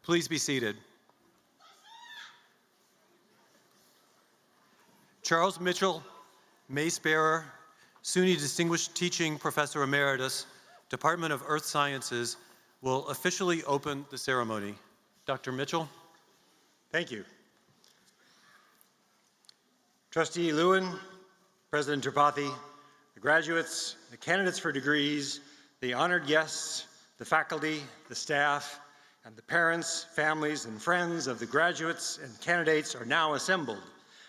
Please be seated. Charles Mitchell, Mace Bearer, SUNY Distinguished Teaching Professor Emeritus, Department of Earth Sciences, will officially open the ceremony. Dr. Mitchell. Thank you. Trustee Lewin, President Tripathi, the graduates, the candidates for degrees, the honored guests, the faculty, the staff, and the parents, families, and friends of the graduates and candidates are now assembled.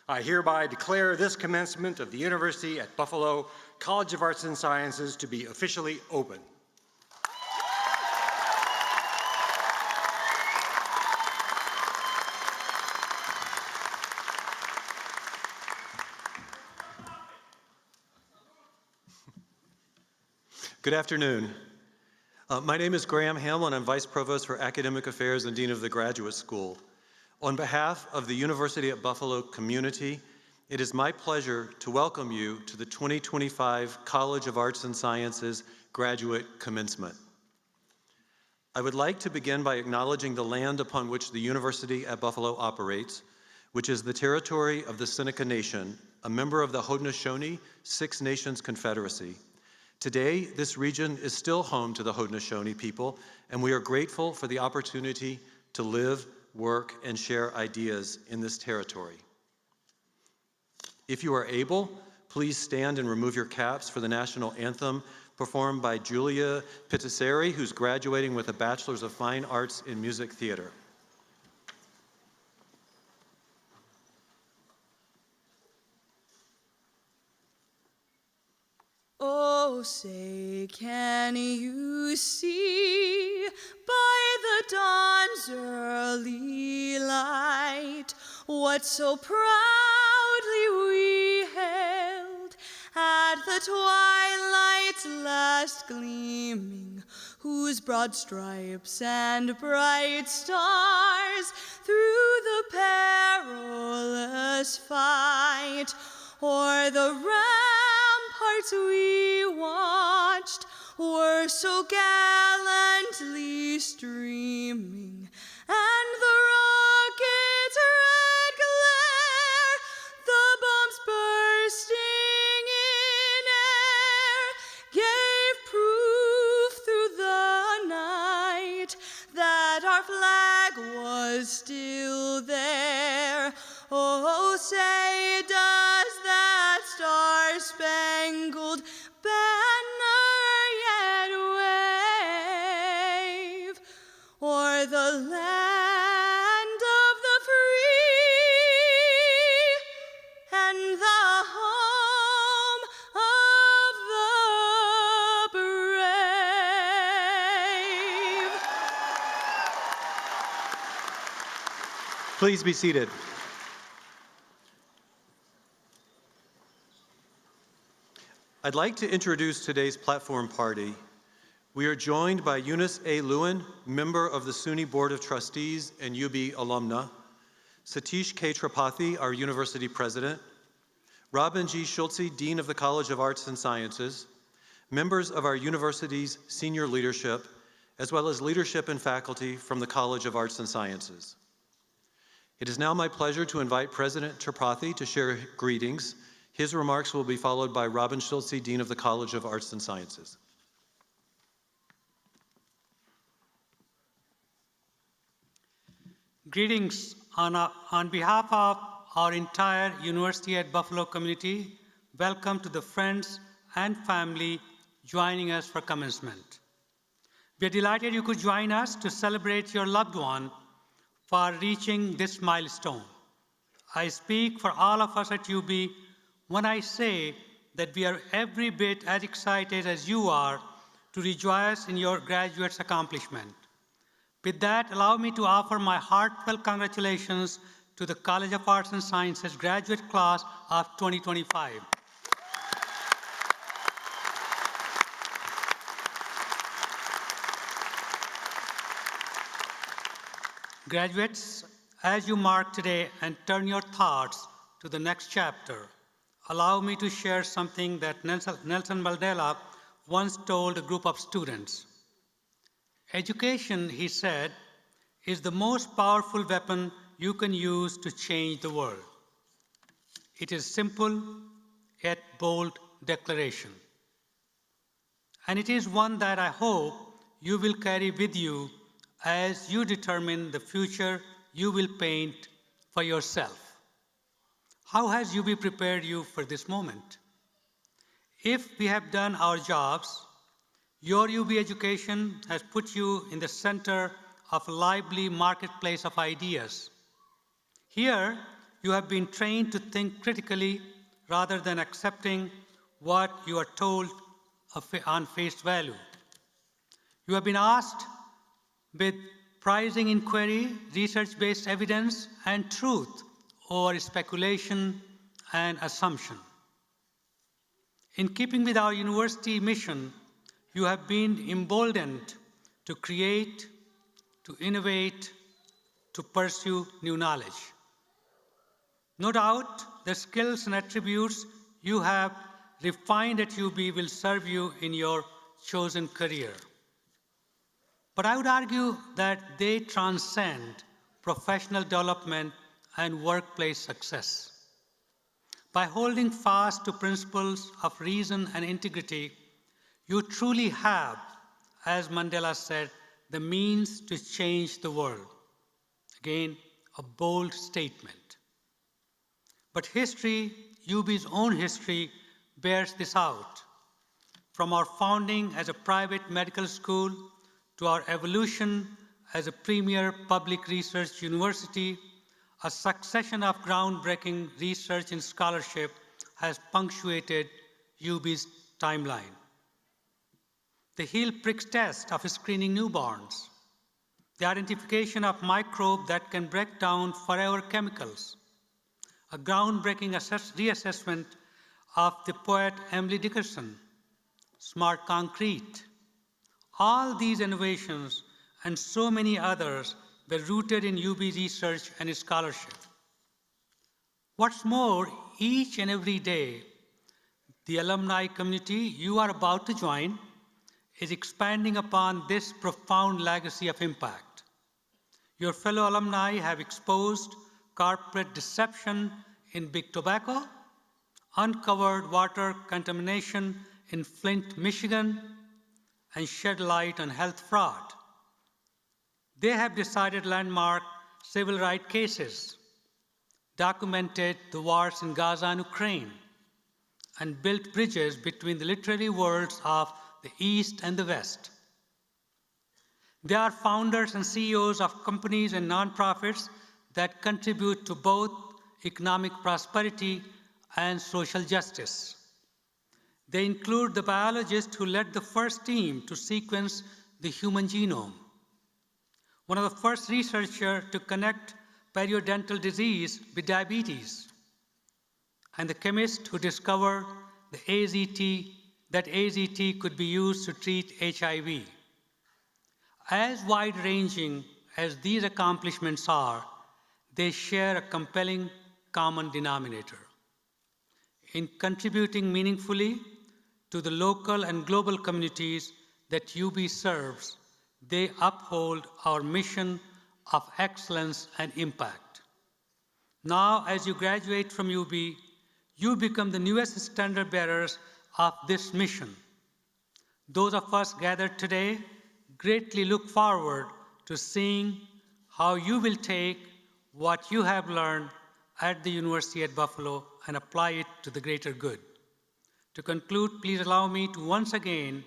I hereby declare this commencement of the University at Buffalo College of Arts and Sciences to be officially open. Good afternoon. My name is Graham Hamlin. I'm Vice Provost for Academic Affairs and Dean of the Graduate School. On behalf of the University at Buffalo community, it is my pleasure to welcome you to the 2025 College of Arts and Sciences graduate commencement. I would like to begin by acknowledging the land upon which the University at Buffalo operates, which is the territory of the Seneca Nation, a member of the Haudenosaunee Six Nations Confederacy. Today, this region is still home to the Haudenosaunee people, and we are grateful for the opportunity to live, work, and share ideas in this territory. If you are able, please stand and remove your caps for the national anthem performed by Julia Pittasseri, who's graduating with a Bachelor's of Fine Arts in Music Theater. Oh, say, can you see by the dawn's early light what so proudly we hailed at the twilight's last gleaming, whose broad stripes and bright stars through the perilous fight o'er the ramparts we watched were so gallantly streaming, and the rocket's red glare, the bombs bursting in air, gave proof through the night that our flag was still there. Oh, say, does that star-spangled banner yet wave o'er the land of the free and the home of the brave? Please be seated. I'd like to introduce today's platform party. We are joined by Eunice A. Lewin, member of the SUNY Board of Trustees and UB alumna, Satish K. Tripathi, our university president, Robin G. Schulze, Dean of the College of Arts and Sciences, members of our university's senior leadership, as well as leadership and faculty from the College of Arts and Sciences. It is now my pleasure to invite President Tripathi to share greetings. His remarks will be followed by Robin Schulze, Dean of the College of Arts and Sciences. Greetings on behalf of our entire University at Buffalo community. Welcome to the friends and family joining us for commencement. We are delighted you could join us to celebrate your loved one for reaching this milestone. I speak for all of us at UB when I say that we are every bit as excited as you are to rejoice in your graduate's accomplishment. With that, allow me to offer my heartfelt congratulations to the College of Arts and Sciences graduate class of 2025. Graduates, as you mark today and turn your thoughts to the next chapter, allow me to share something that Nelson Mandela once told a group of students. Education, he said, is the most powerful weapon you can use to change the world. It is simple yet bold declaration. And it is one that I hope you will carry with you as you determine the future you will paint for yourself. How has UB prepared you for this moment? If we have done our jobs, your UB education has put you in the center of a lively marketplace of ideas. Here, you have been trained to think critically rather than accepting what you are told on face value. You have been asked with pricing inquiry, research-based evidence, and truth over speculation and assumption. In keeping with our university mission, you have been emboldened to create, to innovate, to pursue new knowledge. No doubt, the skills and attributes you have refined at UB will serve you in your chosen career. But I would argue that they transcend professional development and workplace success. By holding fast to principles of reason and integrity, you truly have, as Mandela said, the means to change the world. Again, a bold statement. But history, UB's own history, bears this out. From our founding as a private medical school to our evolution as a premier public research university, a succession of groundbreaking research and scholarship has punctuated UB's timeline. The Hill-Pricks test of screening newborns, the identification of microbes that can break down forever chemicals, a groundbreaking reassessment of the poet Emily Dickinson, smart concrete. All these innovations and so many others were rooted in UB research and scholarship. What's more, each and every day, the alumni community you are about to join is expanding upon this profound legacy of impact. Your fellow alumni have exposed corporate deception in big tobacco, uncovered water contamination in Flint, Michigan, and shed light on health fraud. They have decided landmark civil rights cases, documented the wars in Gaza and Ukraine, and built bridges between the literary worlds of the East and the West. They are founders and CEOs of companies and nonprofits that contribute to both economic prosperity and social justice. They include the biologist who led the first team to sequence the human genome, one of the first researchers to connect periodontal disease with diabetes, and the chemist who discovered that AZT could be used to treat HIV. As wide-ranging as these accomplishments are, they share a compelling common denominator. In contributing meaningfully to the local and global communities that UB serves, they uphold our mission of excellence and impact. Now, as you graduate from UB, you become the newest standard bearers of this mission. Those of us gathered today greatly look forward to seeing how you will take what you have learned at the University at Buffalo and apply it to the greater good. To conclude, please allow me to once again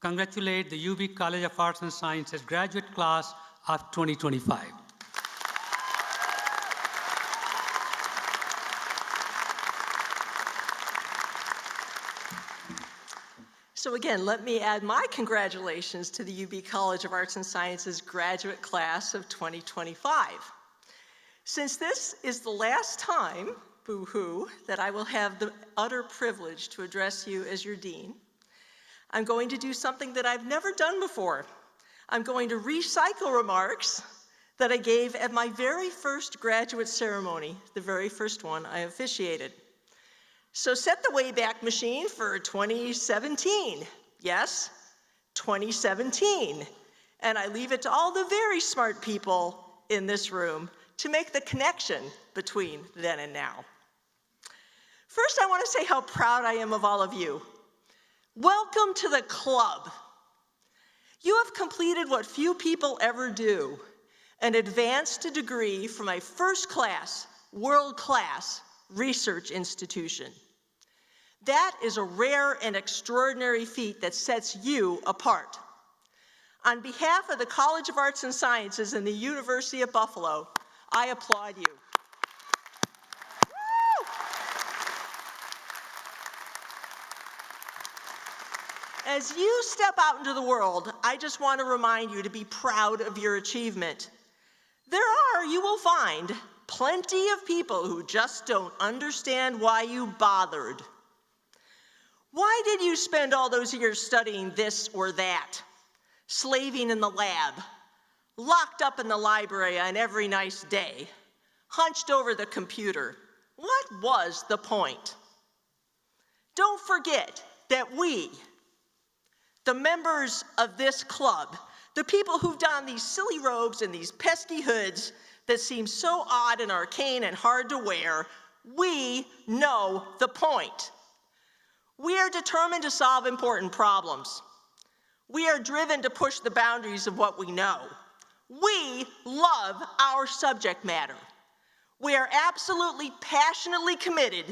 congratulate the UB College of Arts and Sciences graduate class of 2025. So again, let me add my congratulations to the UB College of Arts and Sciences graduate class of 2025. Since this is the last time, boo-hoo, that I will have the utter privilege to address you as your dean, I'm going to do something that I've never done before. I'm going to recycle remarks that I gave at my very first graduate ceremony, the very first one I officiated. So set the Wayback Machine for 2017. Yes, 2017. And I leave it to all the very smart people in this room to make the connection between then and now. First, I want to say how proud I am of all of you. Welcome to the club. You have completed what few people ever do, and advanced a degree from a first-class, world-class research institution. That is a rare and extraordinary feat that sets you apart. On behalf of the College of Arts and Sciences and the University of Buffalo, I applaud you. Woo! As you step out into the world, I just want to remind you to be proud of your achievement. There are, you will find, plenty of people who just don't understand why you bothered. Why did you spend all those years studying this or that? Slaving in the lab, locked up in the library on every nice day, hunched over the computer. What was the point? Don't forget that we, the members of this club, the people who've donned these silly robes and these pesky hoods that seem so odd and arcane and hard to wear, we know the point. We are determined to solve important problems. We are driven to push the boundaries of what we know. We love our subject matter. We are absolutely passionately committed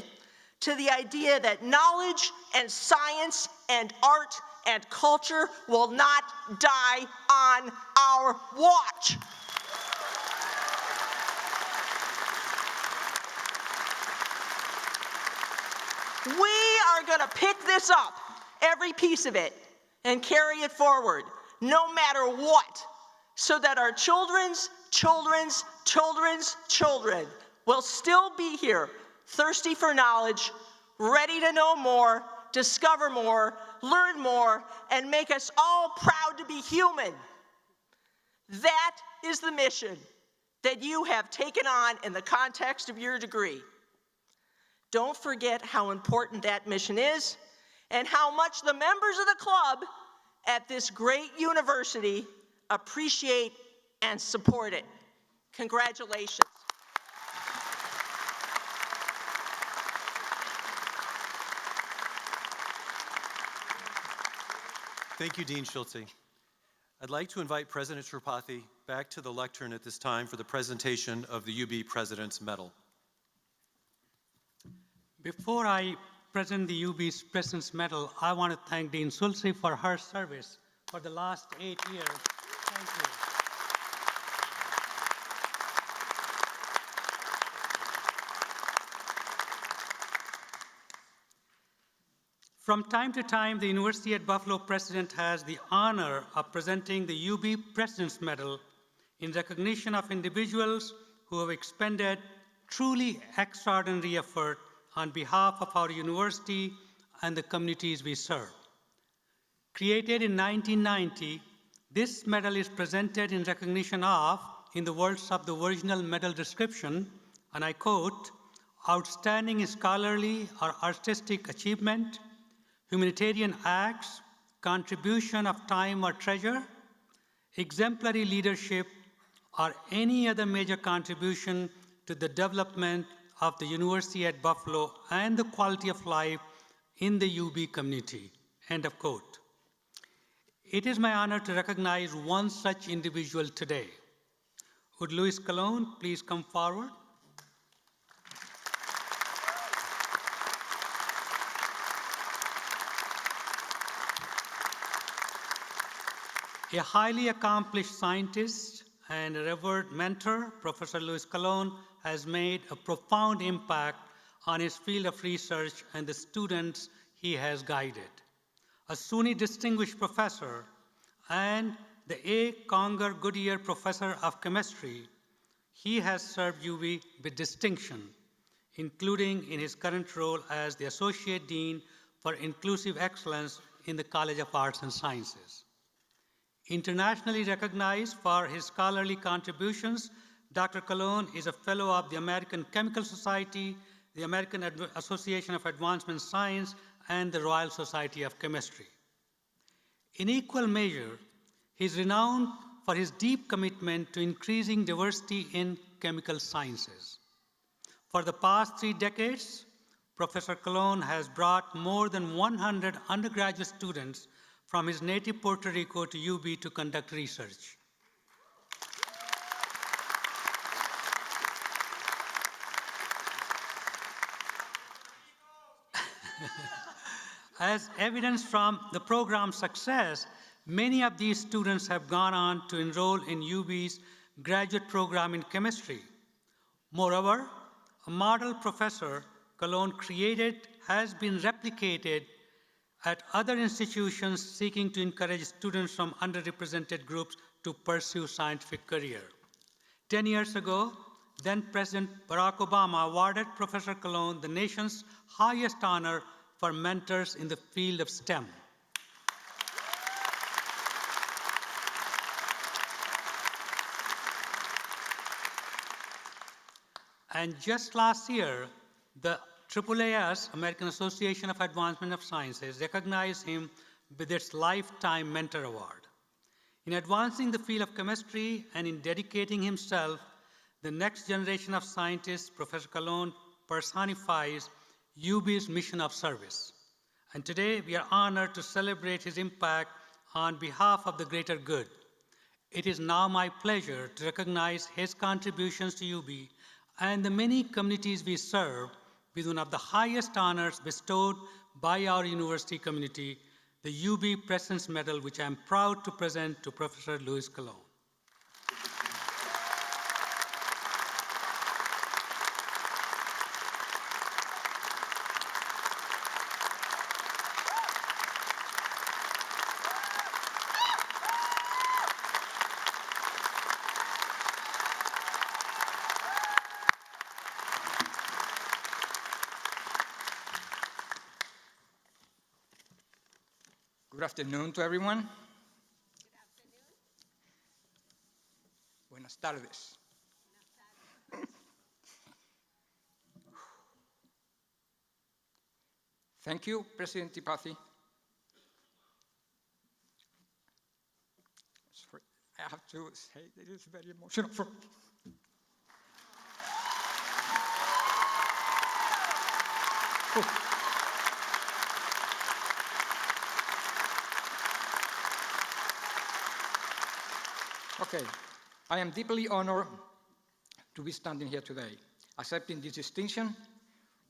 to the idea that knowledge and science and art and culture will not die on our watch. We are going to pick this up, every piece of it, and carry it forward, no matter what, so that our children's children's children's children will still be here, thirsty for knowledge, ready to know more, discover more, learn more, and make us all proud to be human. That is the mission that you have taken on in the context of your degree. Don't forget how important that mission is and how much the members of the club at this great university appreciate and support it. Congratulations. Thank you, Dean Schulte. I'd like to invite President Tripathi back to the lectern at this time for the presentation of the UB President's Medal. Before I present the UB's President's Medal, I want to thank Dean Schulte for her service for the last 8 years. Thank you. From time to time, the University at Buffalo President has the honor of presenting the UB President's Medal in recognition of individuals who have expended truly extraordinary effort on behalf of our university and the communities we serve. Created in 1990, this medal is presented in recognition of, in the words of the original medal description, and I quote, outstanding scholarly or artistic achievement, humanitarian acts, contribution of time or treasure, exemplary leadership, or any other major contribution to the development of the University at Buffalo and the quality of life in the UB community, end of quote. It is my honor to recognize one such individual today. Would Luis Colon please come forward? A highly accomplished scientist and a revered mentor, Professor Luis Colon has made a profound impact on his field of research and the students he has guided. A SUNY Distinguished Professor and the A. Conger Goodyear Professor of Chemistry, he has served UB with distinction, including in his current role as the Associate Dean for Inclusive Excellence in the College of Arts and Sciences. Internationally recognized for his scholarly contributions, Dr. Colon is a fellow of the American Chemical Society, the American Association of Advancement Science, and the Royal Society of Chemistry. In equal measure, He is renowned for his deep commitment to increasing diversity in chemical sciences. For the past 3 decades, Professor Colon has brought more than 100 undergraduate students from his native Puerto Rico to UB to conduct research. As evidence from the program's success, many of these students have gone on to enroll in UB's graduate program in chemistry. Moreover, a model professor Colon created has been replicated at other institutions seeking to encourage students from underrepresented groups to pursue scientific career. 10 years ago, then President Barack Obama awarded Professor Colon the nation's highest honor for mentors in the field of STEM. And just last year, the AAAS, American Association of Advancement of Sciences, recognized him with its Lifetime Mentor Award. In advancing the field of chemistry and in dedicating himself, the next generation of scientists, Professor Colon personifies UB's mission of service. And today, we are honored to celebrate his impact on behalf of the greater good. It is now my pleasure to recognize his contributions to UB and the many communities we serve with one of the highest honors bestowed by our university community, the UB President's Medal, which I am proud to present to Professor Luis Colon. Good afternoon to everyone. Buenas tardes. Thank you, President Tripathi. Sorry, I have to say it is very emotional for me. Okay, I am deeply honored to be standing here today, accepting this distinction,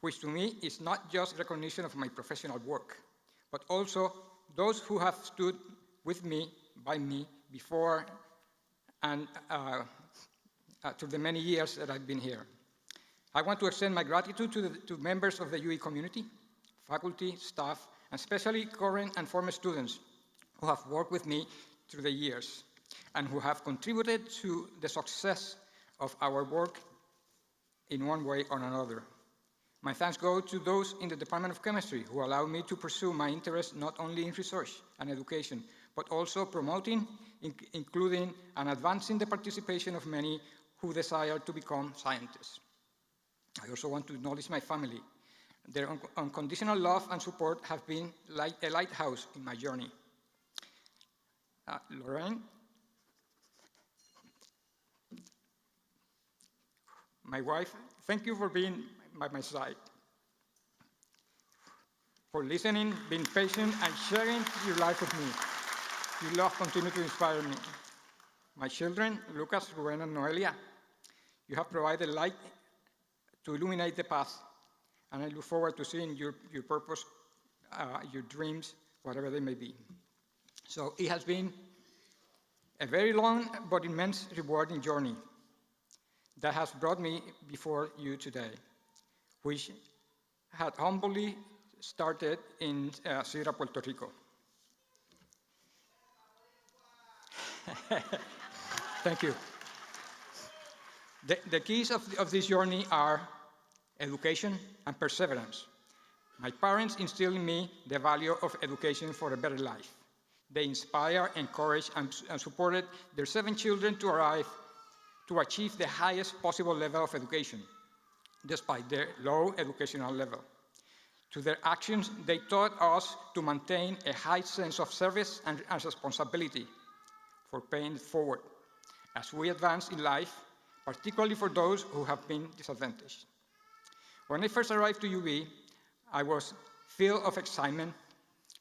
which to me is not just recognition of my professional work, but also those who have stood with me, by me, before and through the many years that I've been here. I want to extend my gratitude to members of the UE community, faculty, staff, and especially current and former students who have worked with me through the years and who have contributed to the success of our work in one way or another. My thanks go to those in the Department of Chemistry who allow me to pursue my interests not only in research and education, but also promoting, including, and advancing the participation of many who desire to become scientists. I also want to acknowledge my family. Their unconditional love and support have been like a lighthouse in my journey. Lorraine, my wife, thank you for being by my side, for listening, being patient, and sharing your life with me. Your love continues to inspire me. My children, Lucas, Ruben, and Noelia, you have provided light to illuminate the path, and I look forward to seeing your purpose, your dreams, whatever they may be. So it has been a very long but immense rewarding journey that has brought me before you today, which had humbly started in Sidra, Puerto Rico. Thank you. The keys of this journey are education and perseverance. My parents instilled in me the value of education for a better life. They inspired, encouraged, and supported their 7 children to achieve the highest possible level of education, despite their low educational level. To their actions, they taught us to maintain a high sense of service and responsibility for paying it forward as we advance in life, particularly for those who have been disadvantaged. When I first arrived to UB, I was filled of excitement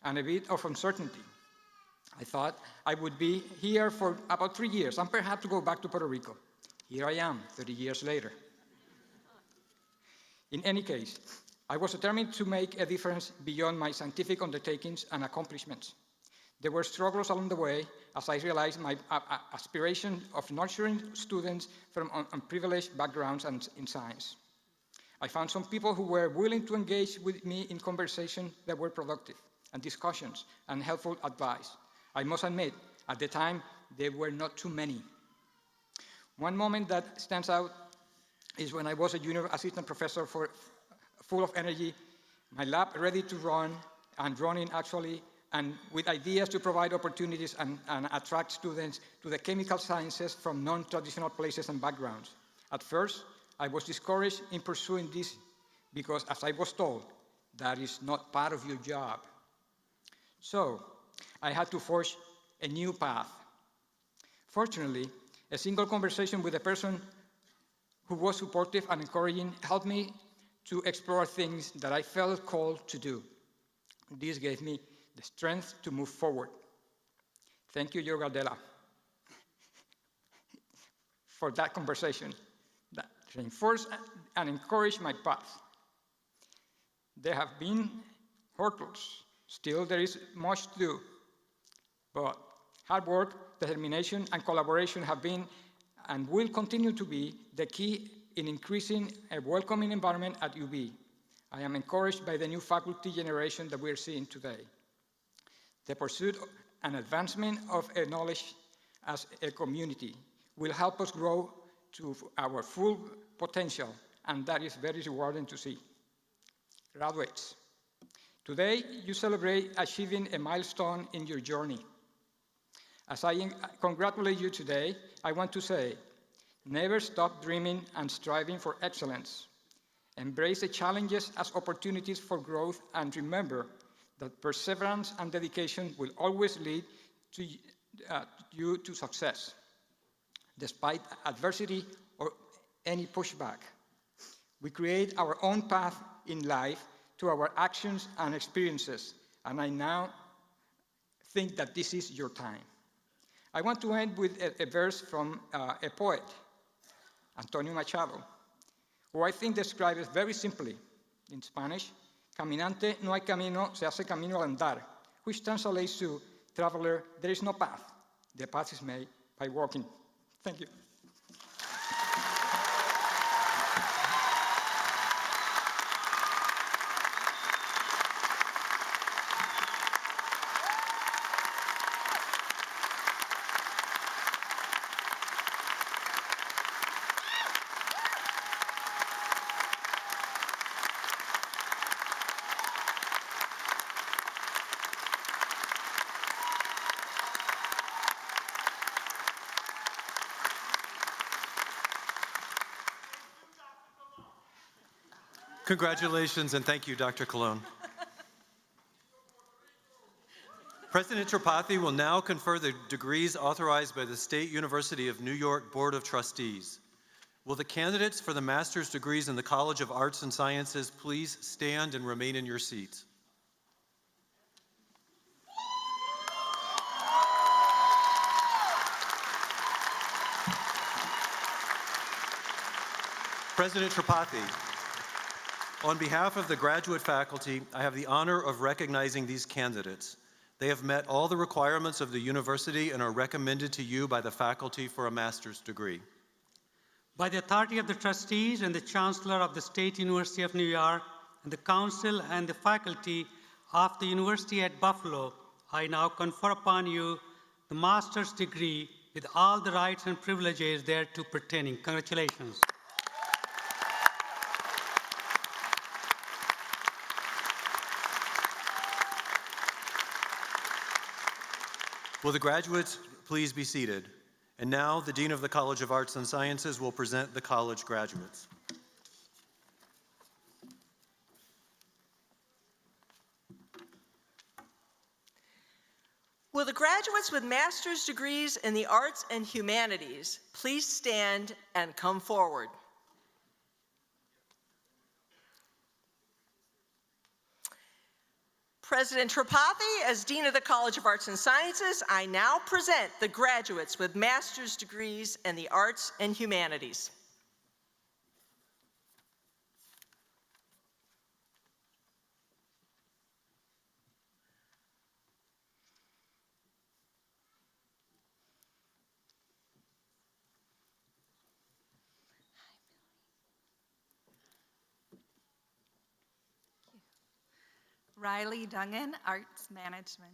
and a bit of uncertainty. I thought I would be here for about 3 years and perhaps go back to Puerto Rico. Here I am, 30 years later. In any case, I was determined to make a difference beyond my scientific undertakings and accomplishments. There were struggles along the way as I realized my aspiration of nurturing students from unprivileged backgrounds and in science. I found some people who were willing to engage with me in conversations that were productive, and discussions and helpful advice. I must admit, at the time, there were not too many. One moment that stands out is when I was a junior assistant professor full of energy, my lab ready to run, and running actually, and with ideas to provide opportunities and attract students to the chemical sciences from non-traditional places and backgrounds. At first, I was discouraged in pursuing this because, as I was told, that is not part of your job. So, I had to forge a new path. Fortunately, a single conversation with a person who was supportive and encouraging helped me to explore things that I felt called to do. This gave me the strength to move forward. Thank you, Joe Gardella, for that conversation that reinforced and encouraged my path. There have been hurdles. Still, there is much to do. But hard work, determination, and collaboration have been and will continue to be the key in increasing a welcoming environment at UB. I am encouraged by the new faculty generation that we are seeing today. The pursuit and advancement of knowledge as a community will help us grow to our full potential, and that is very rewarding to see. Graduates, today you celebrate achieving a milestone in your journey. As I congratulate you today, I want to say, never stop dreaming and striving for excellence. Embrace the challenges as opportunities for growth, and remember that perseverance and dedication will always lead you to success, despite adversity or any pushback. We create our own path in life through our actions and experiences, and I now think that this is your time. I want to end with a verse from a poet, Antonio Machado, who I think describes it very simply. In Spanish, caminante no hay camino, se hace camino al andar, which translates to, traveler, there is no path. The path is made by walking. Thank you. Congratulations and thank you, Dr. Colon. President Tripathi will now confer the degrees authorized by the State University of New York Board of Trustees. Will the candidates for the master's degrees in the College of Arts and Sciences please stand and remain in your seats? President Tripathi, on behalf of the graduate faculty, I have the honor of recognizing these candidates. They have met all the requirements of the university and are recommended to you by the faculty for a master's degree. By the authority of the trustees and the Chancellor of the State University of New York, and the Council and the faculty of the University at Buffalo, I now confer upon you the master's degree with all the rights and privileges thereto pertaining. Congratulations. Will the graduates please be seated? And now, the Dean of the College of Arts and Sciences will present the college graduates. Will the graduates graduates with master's degrees in the arts and humanities, please stand and come forward. President Tripathi, as Dean of the College of Arts and Sciences, I now present the graduates with master's degrees in the arts and humanities. Riley Dungan, Arts Management.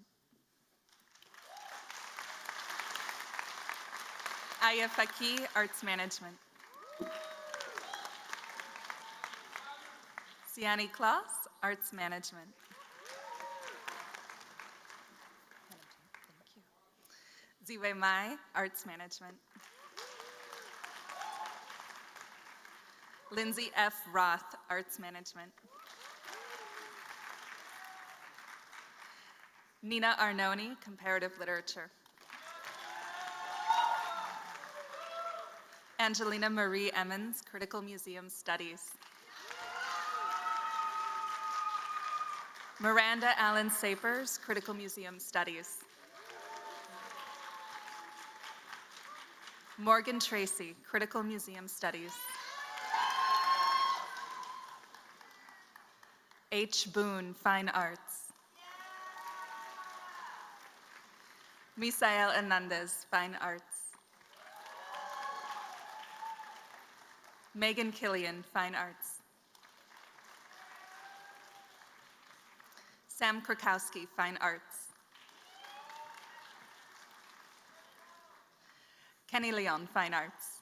Aya Faki, Arts Management. Siani Klaus, Arts Management. Ziwei Mai, Arts Management. Lindsay F. Roth, Arts Management. Nina Arnone, Comparative Literature. Angelina Marie Emmons, Critical Museum Studies. Miranda Allen Sapers, Critical Museum Studies. Morgan Tracy, Critical Museum Studies. H. Boone, Fine Arts. Misael Hernandez, Fine Arts. Megan Killian, Fine Arts. Sam Krakowski, Fine Arts. Kenny Leon, Fine Arts.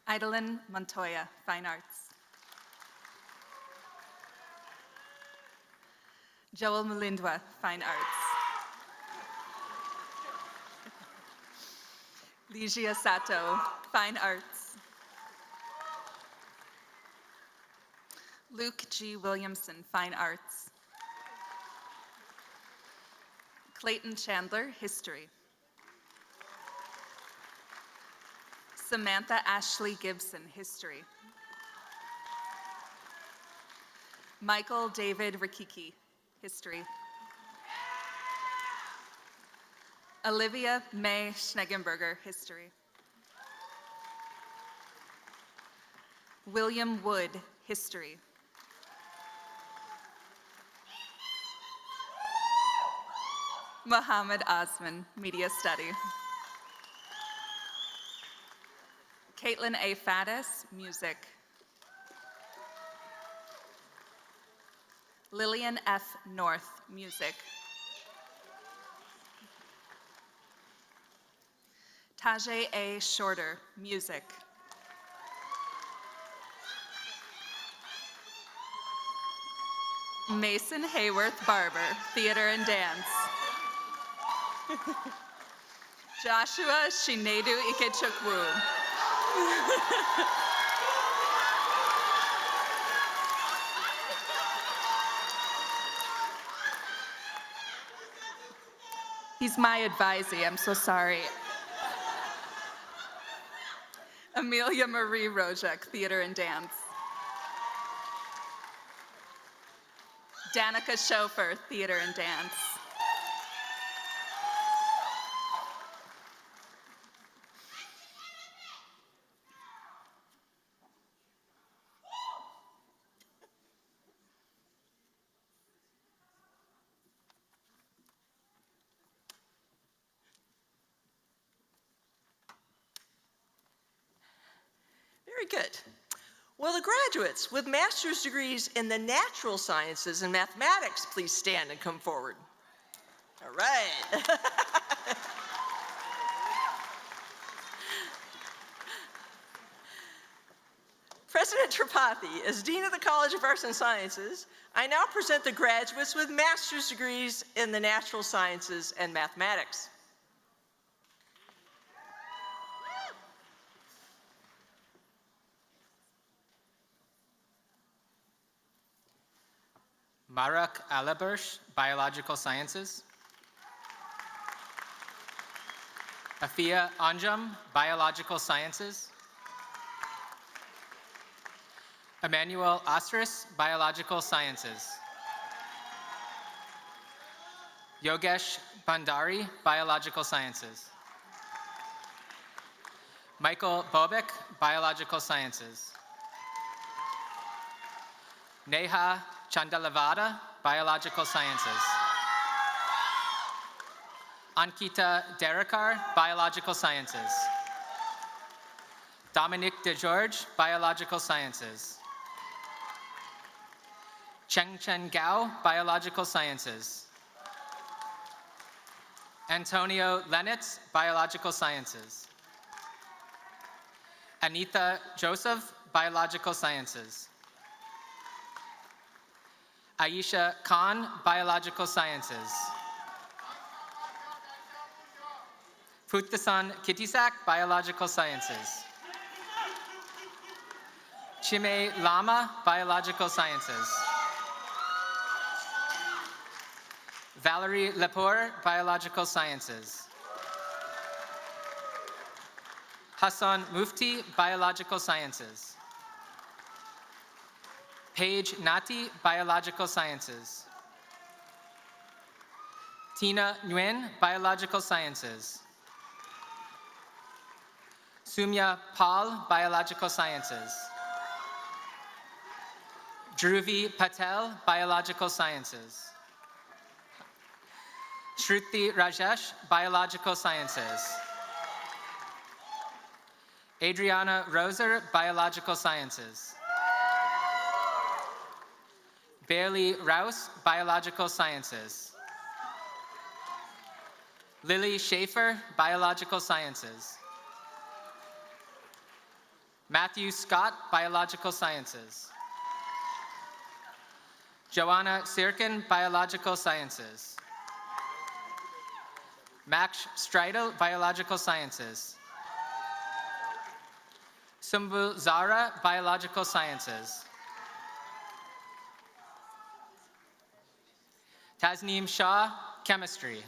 Idalyn Montoya, Fine Arts. Joel Mulindwa, Fine Arts. Ligia Sato, Fine Arts. Luke G. Williamson, Fine Arts. Clayton Chandler, History. Samantha Ashley Gibson, History. Michael David Rikiki, History. Olivia May Schneggenberger, History. William Wood, History. Muhammad Osman, Media Study. Caitlin A. Faddis, Music. Lillian F. North, Music. Tajay A. Shorter, Music. Mason Hayworth Barber, Theater and Dance. Joshua Shinedu Ikechukwu. He's my advisee, I'm so sorry. Amelia Marie Rojek, Theater and Dance. Danica Schofer, Theater and Dance. Very good. Will the graduates with master's degrees in the natural sciences and mathematics please stand and come forward? All right. President Tripathi, as Dean of the College of Arts and Sciences, I now present the graduates with master's degrees in the natural sciences and mathematics. Marak Alabersh, Biological Sciences. Afia Anjum, Biological Sciences. Emmanuel Astris, Biological Sciences. Yogesh Bandari, Biological Sciences. Michael Bobek, Biological Sciences. Neha Chandalavada, Biological Sciences. Ankita Derekar, Biological Sciences. Dominique DeGeorge, Biological Sciences. Chengchen Gao, Biological Sciences. Antonio Lenitz, Biological Sciences. Anita Joseph, Biological Sciences. Aisha Khan, Biological Sciences. Puthasan Kitisak, Biological Sciences. Chime Lama, Biological Sciences. Valerie Lepore, Biological Sciences. Hassan Mufti, Biological Sciences. Paige Nati, Biological Sciences. Tina Nguyen, Biological Sciences. Sumya Pal, Biological Sciences. Dhruvi Patel, Biological Sciences. Shruti Rajesh, Biological Sciences. Adriana Roser, Biological Sciences. Bailey Rouse, Biological Sciences. Lily Schaefer, Biological Sciences. Matthew Scott, Biological Sciences. Joanna Sirkin, Biological Sciences. Max Streidel, Biological Sciences. Sumbu Zara, Biological Sciences. Tasneem Shah, Chemistry.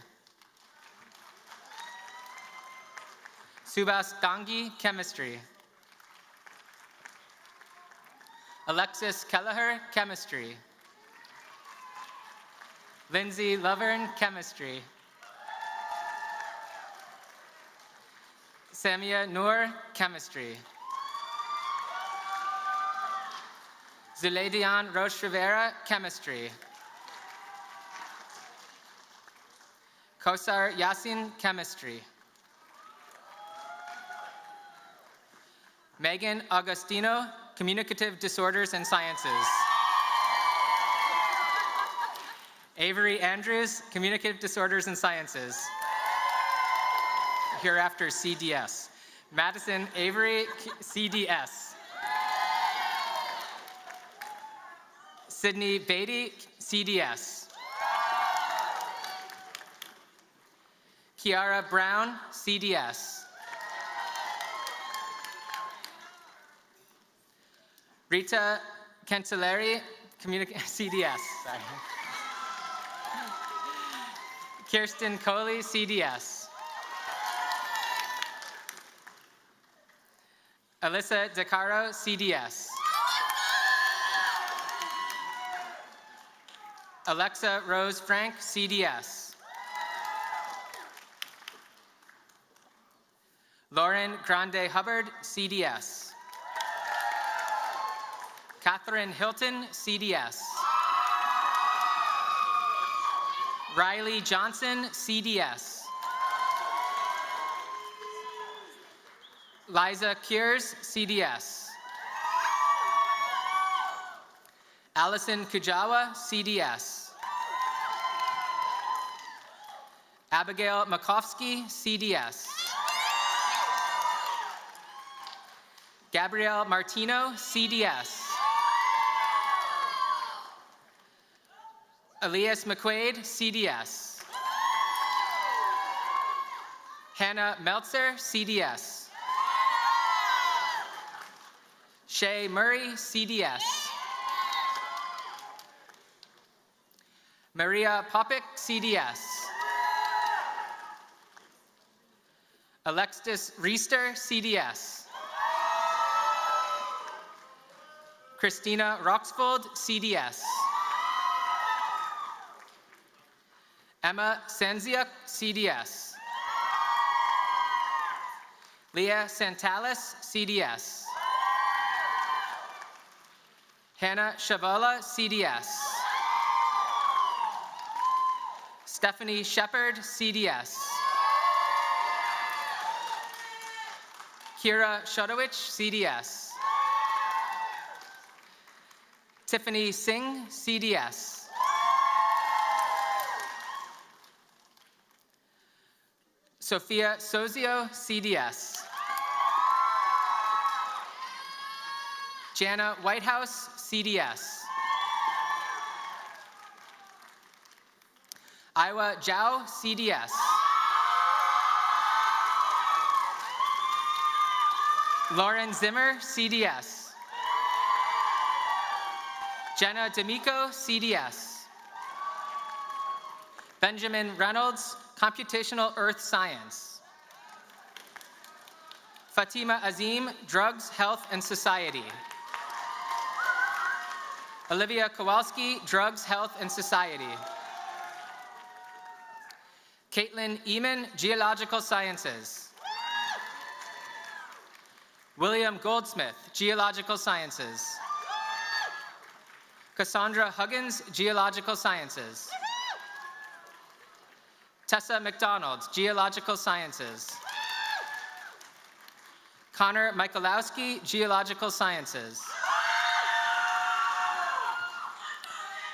Subhas Dangi, Chemistry. Alexis Kelleher, Chemistry. Lindsay Lovern, Chemistry. Samia Noor, Chemistry. Zulaidian Roche Rivera, Chemistry. Kosar Yassin, Chemistry. Megan Agostino, Communicative Disorders and Sciences. Avery Andrews, Communicative Disorders and Sciences. Hereafter CDS. Madison Avery, CDS. Sydney Beatty, CDS. Kiara Brown, CDS. Rita Cancelleri, CDS. Sorry. Kirsten Coley, CDS. Alyssa DeCaro, CDS. Alexa Rose Frank, CDS. Lauren Grande Hubbard, CDS. Catherine Hilton, CDS. Riley Johnson, CDS. Liza Kiers, CDS. Allison Kujawa, CDS. Abigail Makovsky, CDS. Gabrielle Martino, CDS. Elias McQuaid, CDS. Hannah Meltzer, CDS. Shay Murray, CDS. Maria Popik, CDS. Alexis Reister, CDS. Christina Roxfold, CDS. Emma Sanziuk, CDS. Leah Santalis, CDS. Hannah Shavala, CDS. Stephanie Shepard, CDS. Kira Shudowich, CDS. Tiffany Singh, CDS. Sophia Sozio, CDS. Jana Whitehouse, CDS. Iowa Zhao, CDS. Lauren Zimmer, CDS. Jenna D'Amico, CDS. Benjamin Reynolds, Computational Earth Science. Fatima Azim, Drugs, Health, and Society. Olivia Kowalski, Drugs, Health, and Society. Caitlin Eamon, Geological Sciences. William Goldsmith, Geological Sciences. Cassandra Huggins, Geological Sciences. Tessa McDonald, Geological Sciences. Connor Michalowski, Geological Sciences.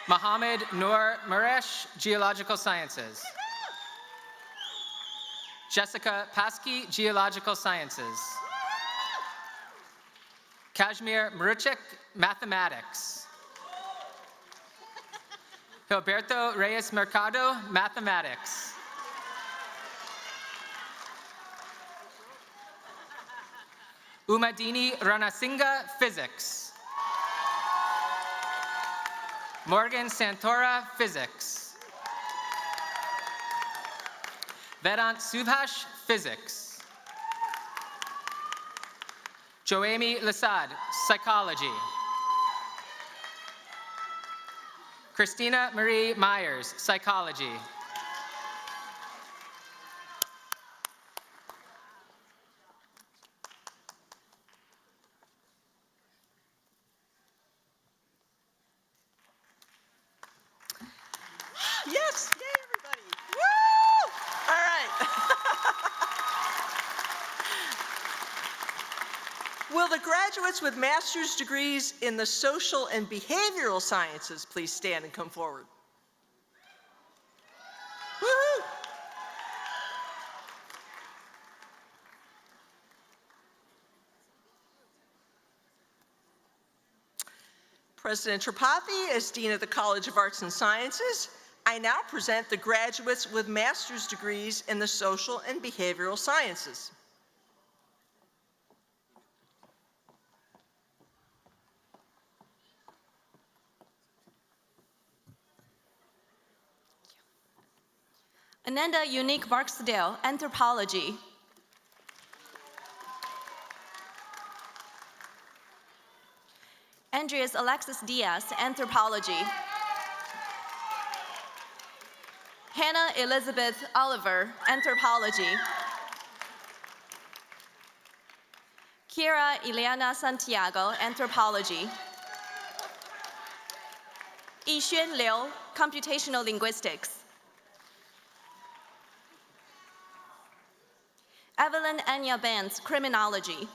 Mohammed Noor Muresh, Geological Sciences. Jessica Paskey, Geological Sciences. Kashmir Maruchik, Mathematics. Gilberto Reyes Mercado, Mathematics. Umadini Ranasinghe, Physics. Morgan Santora, Physics. Vedant Subhash, Physics. Joami Lasad, Psychology. Christina Marie Myers, Psychology. Yes, yay, everybody. Woo! All right. Will the graduates with master's degrees in the social and behavioral sciences please stand and come forward? Woo-hoo! President Tripathi, as Dean of the College of Arts and Sciences, I now present the graduates with master's degrees in the social and behavioral sciences. Ananda Unique Barksdale, Anthropology. Andreas Alexis Diaz, Anthropology. Hannah Elizabeth Oliver, Anthropology. Kira Ileana Santiago, Anthropology. Yixuan Liu, Computational Linguistics. Evelyn Anya Benz, Criminology.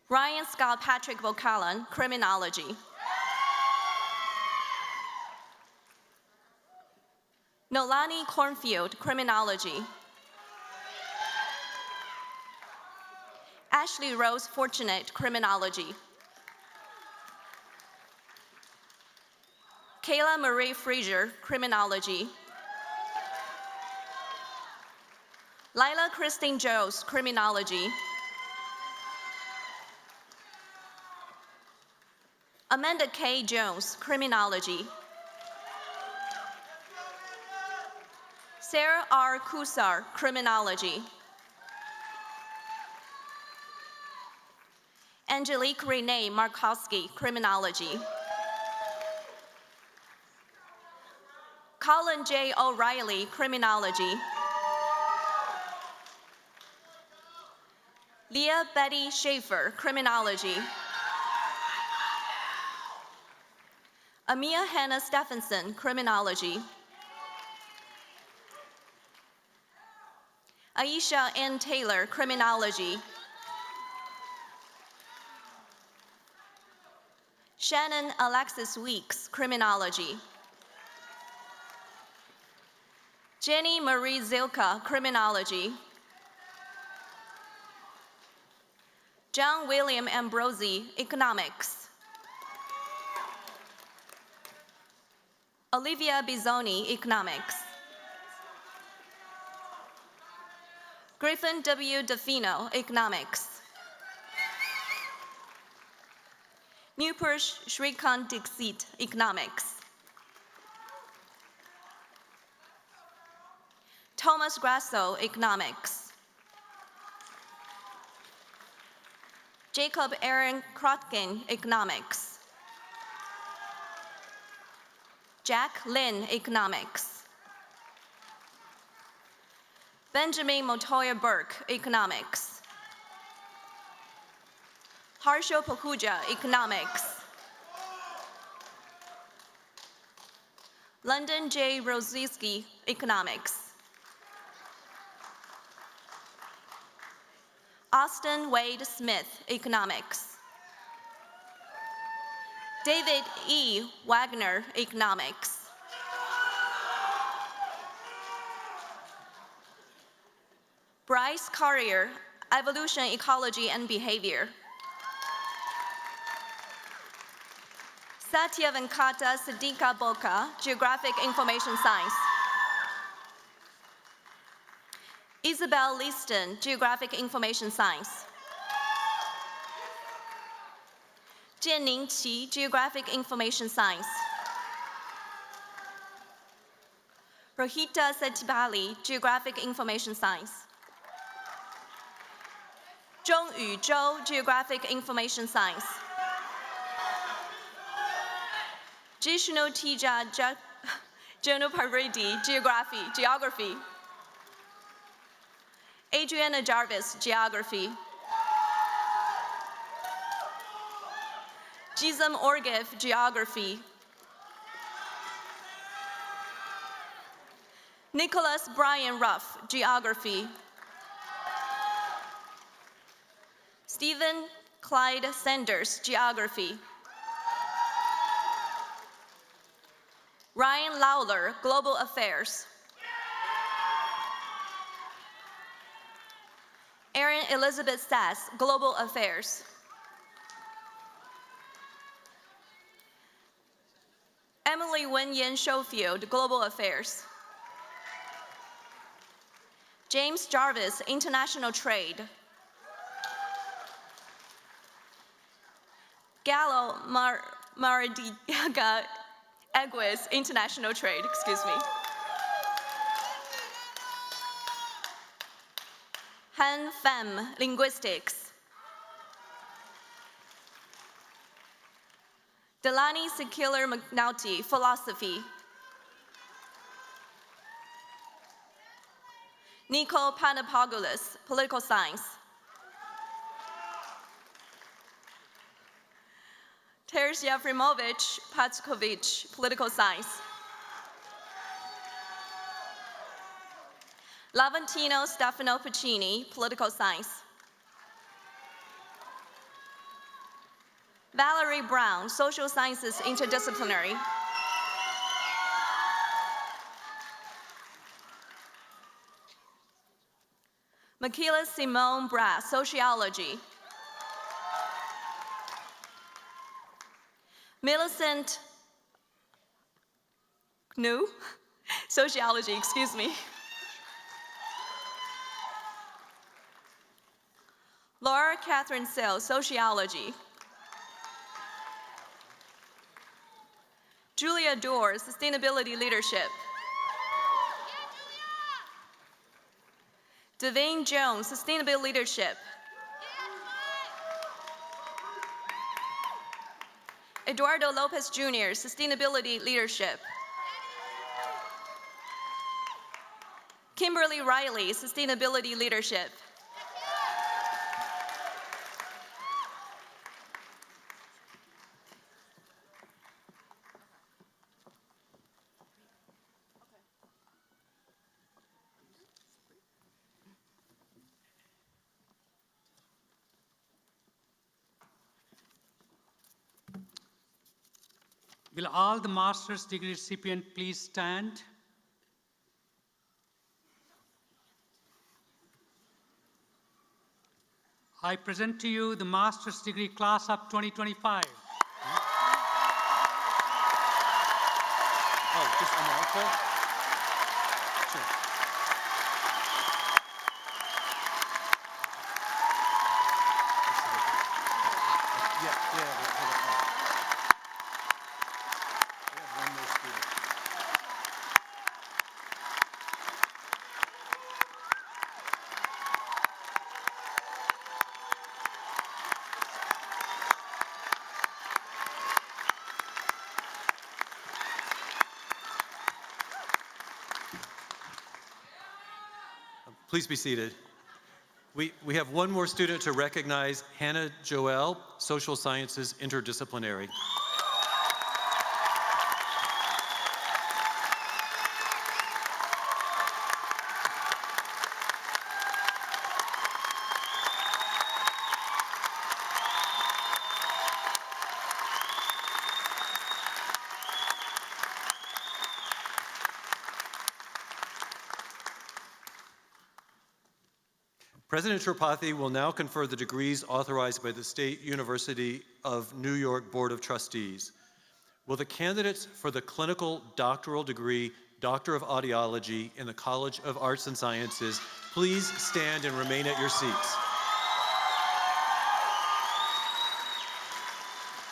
Ryan Scott Patrick Vocalan, Criminology. Nolani Cornfield, Criminology. Ashley Rose Fortunate, Criminology. Kayla Marie Frazier, Criminology. Lila Christine Jones, Criminology. Amanda K. Jones, Criminology. Sarah R. Kusar, Criminology. Angelique Renee Markowski, Criminology. Colin J. O'Reilly, Criminology. Leah Betty Schaefer, Criminology. Amia Hannah Stephenson, Criminology. Aisha N. Taylor, Criminology. Shannon Alexis Weeks, Criminology. Jenny Marie Zilka, Criminology. John William Ambrosi, Economics. Olivia Bisoni, Economics. Griffin W. DeFino, Economics. Newpursh Shrikant Dixit, Economics. Thomas Grasso, Economics. Jacob Aaron Krotkin, Economics. Jack Lin, Economics. Benjamin Motoya Burke, Economics. Harsho Pahuja, Economics. London J. Rosiski, Economics. Austin Wade Smith, Economics. David E. Wagner, Economics. Bryce Carrier, Evolution, Ecology, and Behavior. Satya Venkata Siddiqa Boka, Geographic Information Science. Isabel Leaston, Geographic Information Science. Jianning Qi, Geographic Information Science. Rohita Setibali, Geographic Information Science. Zhongyu Zhou, Geographic Information Science. Jishnu Tija Janoparedi, Geography. Adriana Jarvis, Geography. Gizem Orgif, Geography. Nicholas Brian Ruff, Geography. Stephen Clyde Sanders, Geography. Ryan Lawler, Global Affairs. Erin Elizabeth Sass, Global Affairs. Emily Wen-Yen Schofield, Global Affairs. James Jarvis, International Trade. Gallo Maradiaga Eguis, International Trade, excuse me. Han Pham, Linguistics. Delani Secular McNulty, Philosophy. Nico Panapagoulis, Political Science. Teresa Frimovich Patkovich, Political Science. Lavantino Stefano Pacini, Political Science. Valerie Brown, Social Sciences Interdisciplinary. Michaela Simone Brass, Sociology. Millicent Knu, Sociology, excuse me. Laura Catherine Sale, Sociology. Julia Dorr, Sustainability Leadership. Devane Jones, Sustainability Leadership. Eduardo Lopez Jr., Sustainability Leadership. Kimberly Riley, Sustainability Leadership. Will all the master's degree recipients please stand? I present to you the master's degree class of 2025. Oh, just a mouthful? Sure. Yeah, hold on. We have one more student. Please be seated. We have one more student to recognize, Hannah Joel, Social Sciences Interdisciplinary. President Tripathi will now confer the degrees authorized by the State University of New York Board of Trustees. Will the candidates for the clinical doctoral degree, Doctor of Audiology in the College of Arts and Sciences, please stand and remain at your seats.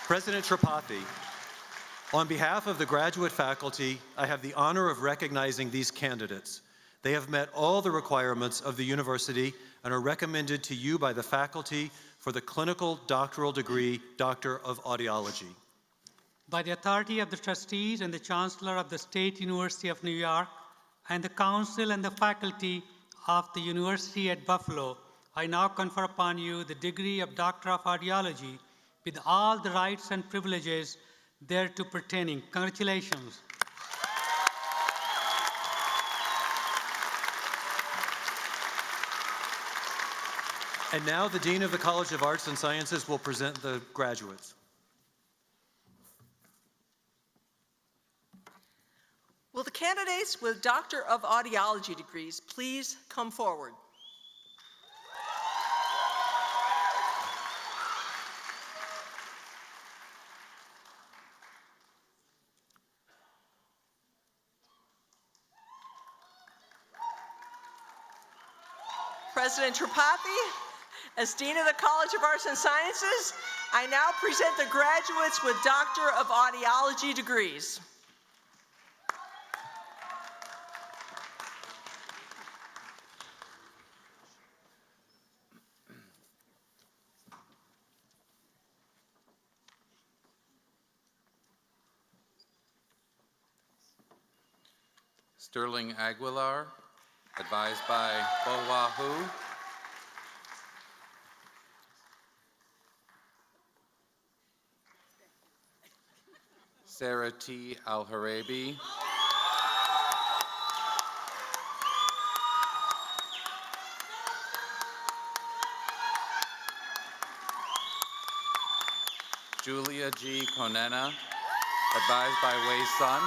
President Tripathi, on behalf of the graduate faculty, I have the honor of recognizing these candidates. They have met all the requirements of the university and are recommended to you by the faculty for the clinical doctoral degree, Doctor of Audiology. By the authority of the trustees and the Chancellor of the State University of New York and the Council and the faculty of the University at Buffalo, I now confer upon you the degree of Doctor of Audiology with all the rights and privileges thereto pertaining. Congratulations. And now the Dean of the College of Arts and Sciences will present the graduates. Will the candidates with Doctor of Audiology degrees please come forward? President Tripathi, as Dean of the College of Arts and Sciences, I now present the graduates with Doctor of Audiology degrees. Sterling Aguilar, advised by Bo Wahoo. Sarah T. Al-Harabi. Julia G. Konena, advised by Wei Sun.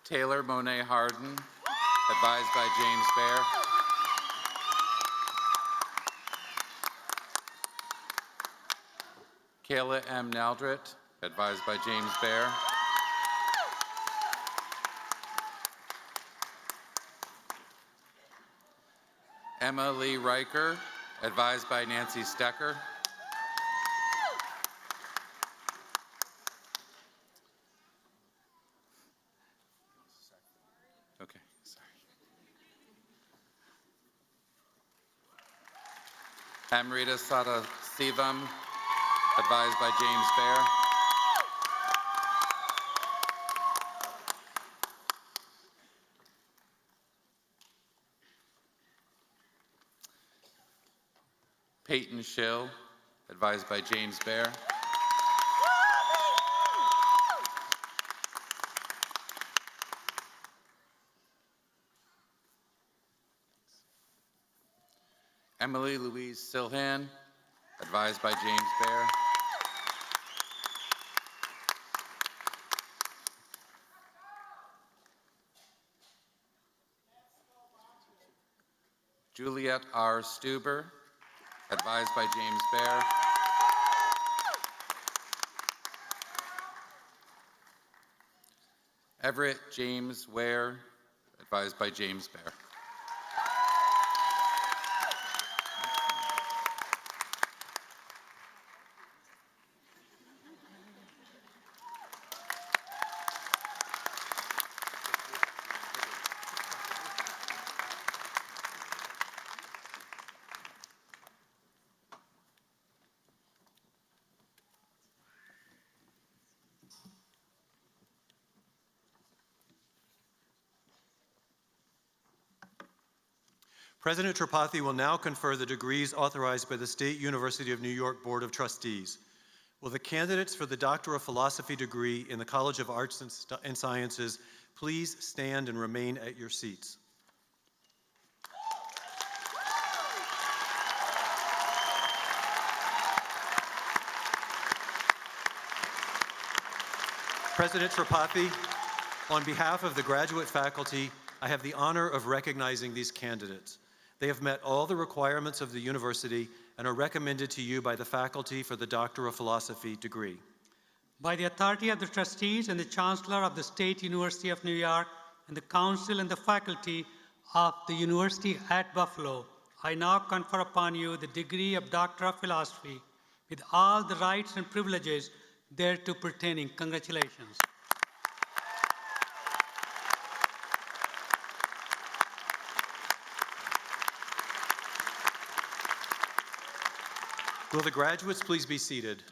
Taylor Monet Harden, advised by James Baer. Kayla M. Naldrit, advised by James Baer. Emma Lee Riker, advised by Nancy Stecker. Okay, sorry. Amrita Sadasivam, advised by James Baer. Peyton Schill, advised by James Baer. Emily Louise Silhan, advised by James Baer. Juliet R. Stuber, advised by James Baer. Everett James Ware, advised by James Baer. President Tripathi will now confer the degrees authorized by the State University of New York Board of Trustees. Will the candidates for the Doctor of Philosophy degree in the College of Arts and Sciences please stand and remain at your seats? President Tripathi, on behalf of the graduate faculty, I have the honor of recognizing these candidates. They have met all the requirements of the university and are recommended to you by the faculty for the Doctor of Philosophy degree. By the authority of the trustees and the Chancellor of the State University of New York and the Council and the faculty of the University at Buffalo, I now confer upon you the degree of Doctor of Philosophy with all the rights and privileges thereto pertaining. Congratulations. Will the graduates please be seated?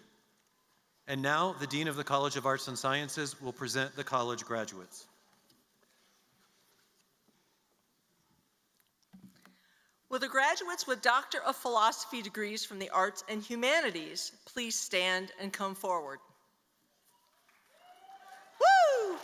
And now, the Dean of the College of Arts and Sciences will present the college graduates. Will the graduates with Doctor of Philosophy degrees from the Arts and Humanities please stand and come forward? Woo!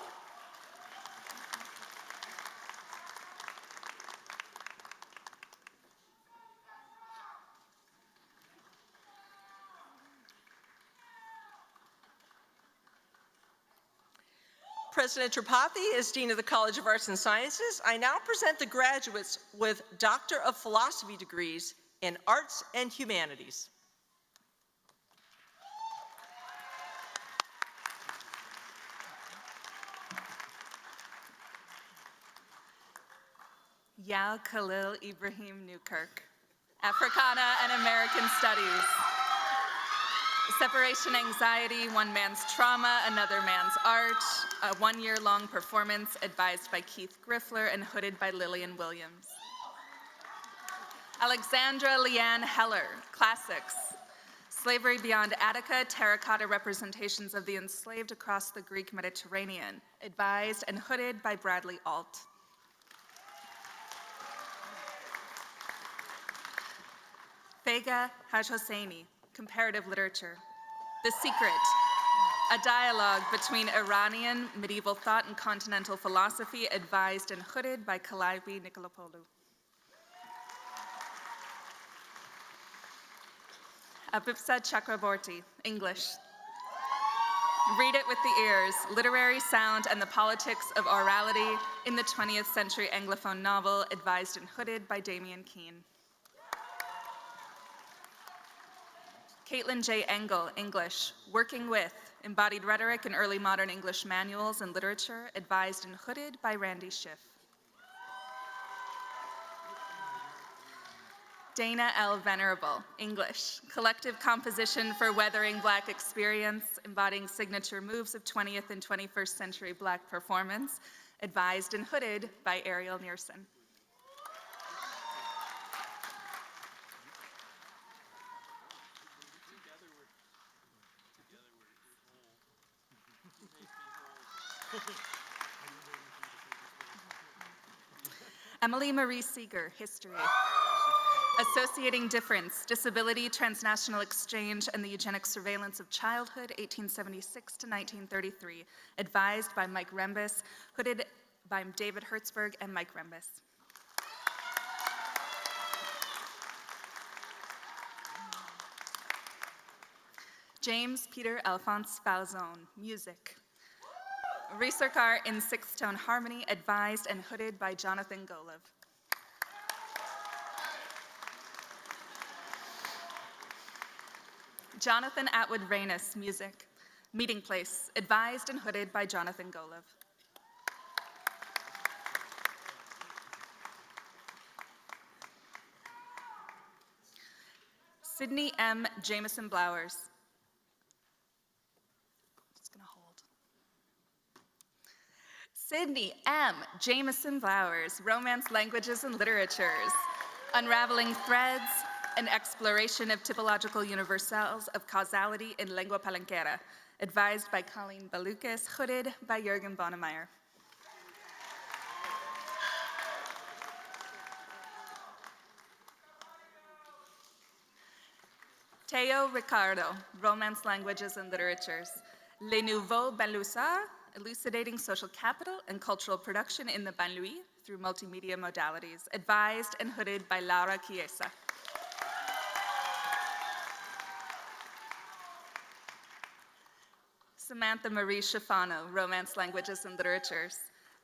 President Tripathi, as Dean of the College of Arts and Sciences, I now present the graduates with Doctor of Philosophy degrees in Arts and Humanities. Yao Khalil Ibrahim Newkirk, Africana and American Studies. Separation anxiety, one man's trauma, another man's art, a one-year-long performance advised by Keith Griffler and hooded by Lillian Williams. Alexandra Leanne Heller, Classics. Slavery Beyond Attica, terracotta representations of the enslaved across the Greek Mediterranean, advised and hooded by Bradley Alt. Fega Haj-Hosseini, Comparative Literature. The Secret, a dialogue between Iranian medieval thought and continental philosophy, advised and hooded by Kalaibi Nikolapoulou. Abhipsa Chakraborty, English. Read it with the ears, literary sound and the politics of orality in the 20th century Anglophone novel, advised and hooded by Damian Keane. Caitlin J. Engel, English, Working With, Embodied Rhetoric in Early Modern English Manuals and Literature, advised and hooded by Randy Schiff. Dana L. Venerable, English, collective composition for weathering Black experience, embodying signature moves of 20th and 21st century Black performance, advised and hooded by Ariel Nearson. Emily Marie Seeger, History. Associating Difference, Disability, Transnational Exchange, and the Eugenic Surveillance of Childhood, 1876 to 1933. Advised by Mike Rembis, hooded by David Hertzberg and Mike Rembis. James Peter Alphonse Falzone, Music. Recercar in sixth tone harmony, advised and hooded by Jonathan Golov. Jonathan Atwood Reynes, Music. Meeting Place, advised and hooded by Jonathan Golov. Sydney M. Jameson Blowers. Just gonna hold. Sydney M. Jameson Blowers, Romance, Languages, and Literatures. Unraveling Threads, an exploration of typological universals of causality in lengua palenquera, advised by Colleen Balukas, hooded by Jürgen Bonnemeyer. Teo Ricardo, Romance, Languages, and Literatures. Les Nouveaux Banlieusards, elucidating social capital and cultural production in the Banlieue through multimedia modalities, advised and hooded by Laura Chiesa. Samantha Marie Schifano, Romance, Languages, and Literatures.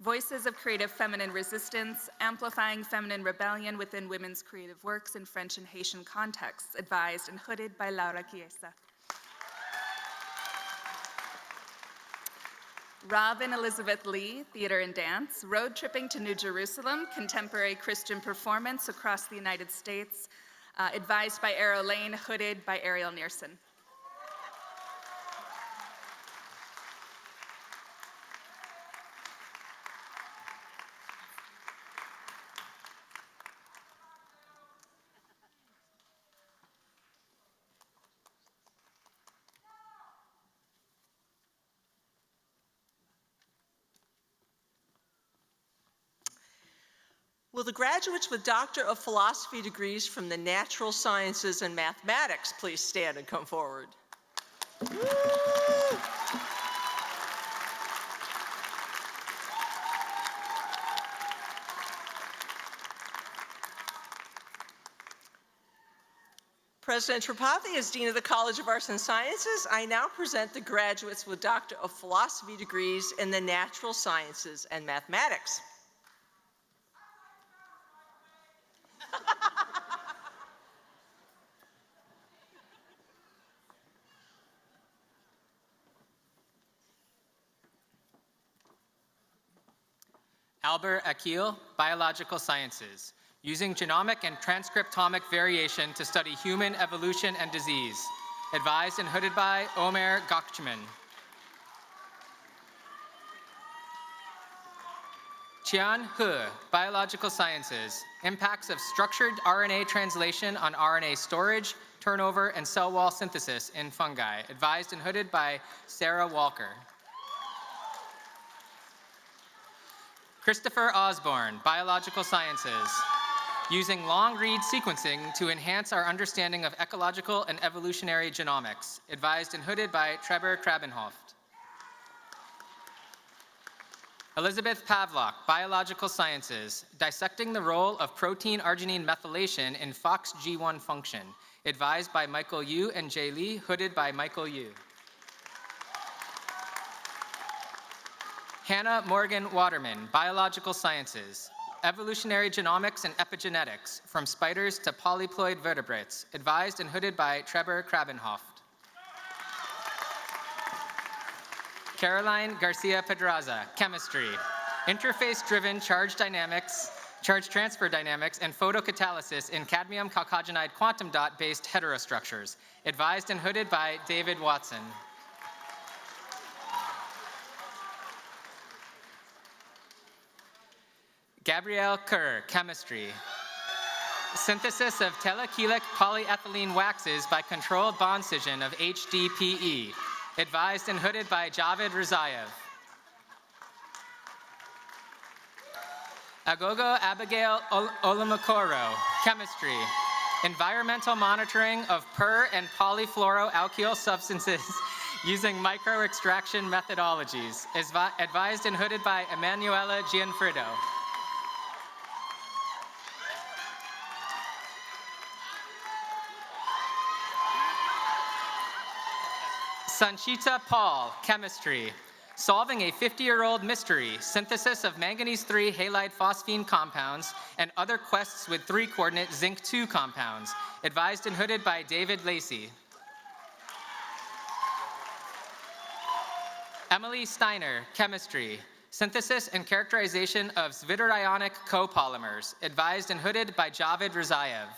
Voices of creative feminine resistance, amplifying feminine rebellion within women's creative works in French and Haitian contexts, advised and hooded by Laura Chiesa. Robin Elizabeth Lee, Theater and Dance, Road Tripping to New Jerusalem, Contemporary Christian Performance Across the United States, advised by Arrow Lane, hooded by Ariel Nearson. Will the graduates with Doctor of Philosophy degrees from the Natural Sciences and Mathematics please stand and come forward? President Tripathi, as Dean of the College of Arts and Sciences, I now present the graduates with Doctor of Philosophy degrees in the Natural Sciences and Mathematics. Albert Akil, Biological Sciences, using genomic and transcriptomic variation to study human evolution and disease, advised and hooded by Omer Gokchman. Qian He, Biological Sciences, impacts of structured RNA translation on RNA storage, turnover, and cell wall synthesis in fungi, advised and hooded by Sarah Walker. Christopher Osborne, Biological Sciences, using long-read sequencing to enhance our understanding of ecological and evolutionary genomics, advised and hooded by Trebor Krabenhoft. Elizabeth Pavlok, Biological Sciences, dissecting the role of protein arginine methylation in FOXG1 function, advised by Michael Yu and Jay Lee, hooded by Michael Yu. Hannah Morgan Waterman, Biological Sciences, evolutionary genomics and epigenetics, from spiders to polyploid vertebrates, advised and hooded by Trebor Krabenhoft. Caroline Garcia Pedraza, Chemistry, interface-driven charge dynamics, charge transfer dynamics, and photocatalysis in cadmium chalcogenide quantum dot-based heterostructures. Advised and hooded by David Watson. Gabrielle Kerr, chemistry. Synthesis of telechylic polyethylene waxes by controlled bond scission of HDPE. Advised and hooded by Javed Rizayev. Agogo Abigail Olamakoro, chemistry. Environmental monitoring of per- and polyfluoroalkyl substances using micro-extraction methodologies. Advised and hooded by Emanuela Gianfrido. Sanchita Paul, chemistry. Solving a 50-year-old mystery, synthesis of manganese-3 halide phosphine compounds and other quests with 3-coordinate zinc-2 compounds. Advised and hooded by David Lacey. Emily Steiner, chemistry. Synthesis and characterization of zwitterionic copolymers. Advised and hooded by Javed Rizayev.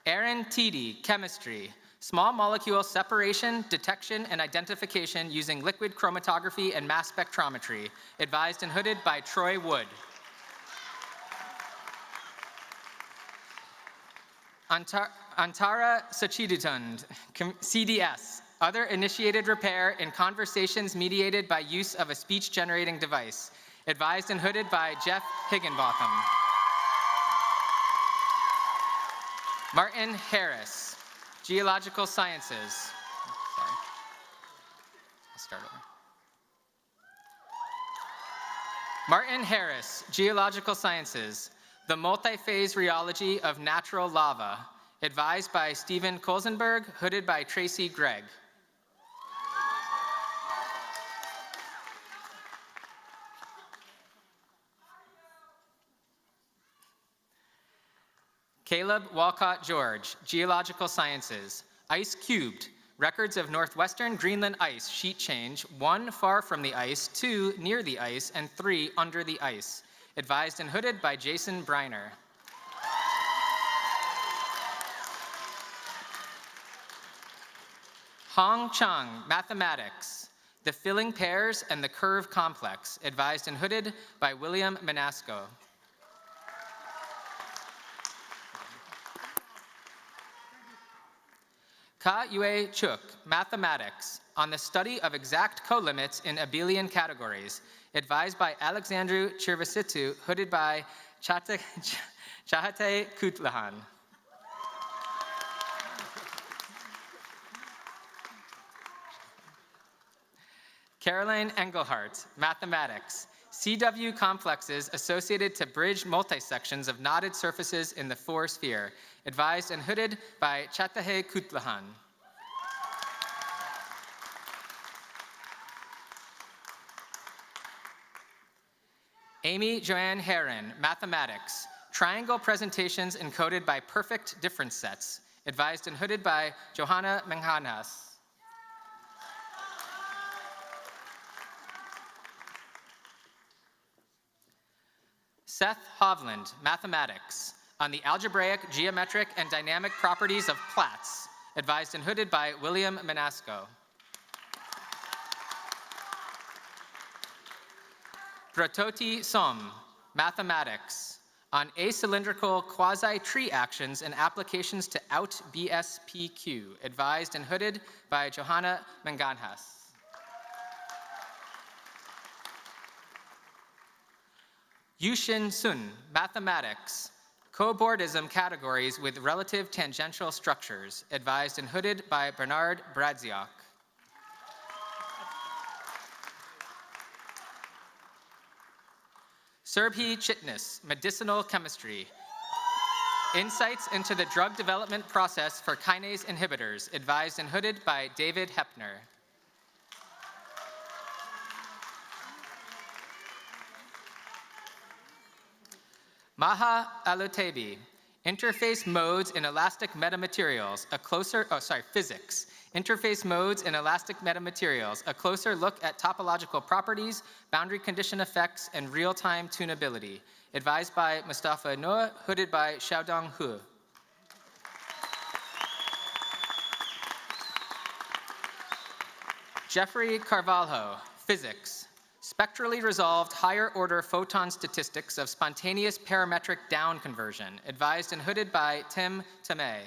Aaron Teedy, chemistry. Small molecule separation, detection, and identification using liquid chromatography and mass spectrometry. Advised and hooded by Troy Wood. Antara Sachidutund, CDS. Other initiated repair in conversations mediated by use of a speech-generating device. Advised and hooded by Jeff Higginbotham. Martin Harris, Geological Sciences. Sorry. I'll start over. Martin Harris, Geological Sciences. The multi-phase rheology of natural lava. Advised by Stephen Kolzenberg, hooded by Tracy Gregg. Caleb Walcott George, Geological Sciences. Ice cubed, records of northwestern Greenland ice sheet change, 1 far from the ice, 2 near the ice, and 3 under the ice. Advised and hooded by Jason Briner. Hong Chung, Mathematics. The filling pairs and the curve complex. Advised and hooded by William Manasco. Ka Yue Chuk, Mathematics, on the study of exact colimits in abelian categories, advised by Alexandru Chirvasitu, hooded by Chahate Kutlahan. Caroline Engelhardt, Mathematics, CW complexes associated to bridge multisections of knotted surfaces in the 4-sphere, advised and hooded by Chatahe Kutlahan. Amy Joanne Herron, Mathematics, triangle presentations encoded by perfect difference sets, advised and hooded by Johanna Menghanhas. Seth Hovland, Mathematics, on the algebraic, geometric, and dynamic properties of plats, advised and hooded by William Manasco. Pratoti Som, Mathematics, on acylindrical quasi-tree actions and applications to out BSPQ, advised and hooded by Johanna Manganhas. Yushin Sun, Mathematics, cobordism categories with relative tangential structures, advised and hooded by Bernard Bradziak. Surbhi Chitnis, Medicinal Chemistry, insights into the drug development process for kinase inhibitors, advised and hooded by David Hepner. Maha Alutebi, Interface modes in elastic metamaterials, physics. Interface modes in elastic metamaterials, a closer look at topological properties, boundary condition effects, and real-time tunability. Advised by Mustafa Noor, hooded by Xiaodong Hu. Jeffrey Carvalho, physics. Spectrally resolved higher order photon statistics of spontaneous parametric down conversion, advised and hooded by Tim Tamay.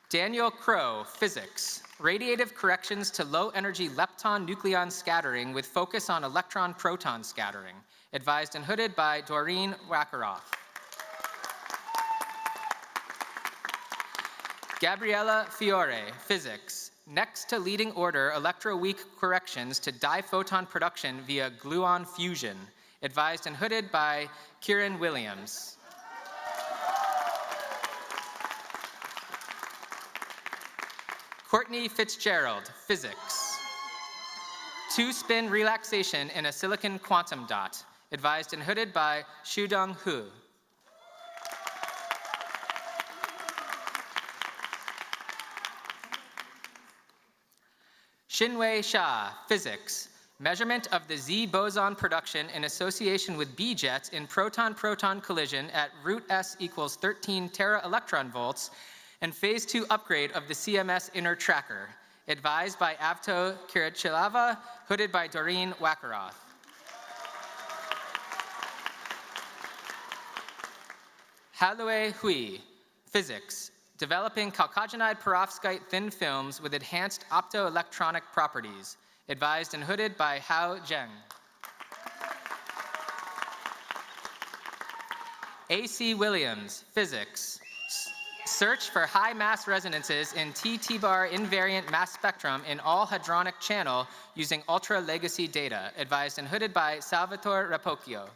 Daniel Crow, physics. Radiative corrections to low energy lepton-nucleon scattering with focus on electron-proton scattering, advised and hooded by Doreen Wakaroff. Gabriella Fiore, physics. Next to leading order electroweak corrections to diphoton production via gluon fusion, advised and hooded by Kieran Williams. Courtney Fitzgerald, physics. Two-spin relaxation in a silicon quantum dot, advised and hooded by Xiudong Hu. Xinwei Xia, physics. Measurement of the Z boson production in association with B jets in proton-proton collision at root S equals 13 tera-electron volts, and phase 2 upgrade of the CMS inner tracker, advised by Avto Kirachilava, hooded by Doreen Wakaroff. Halue Hui, physics. Developing chalcogenide perovskite thin films with enhanced optoelectronic properties, advised and hooded by Hao Zheng. A.C. Williams, physics. Search for high mass resonances in T-bar invariant mass spectrum in all hadronic channel using ultra legacy data, advised and hooded by Salvatore Rapocchio.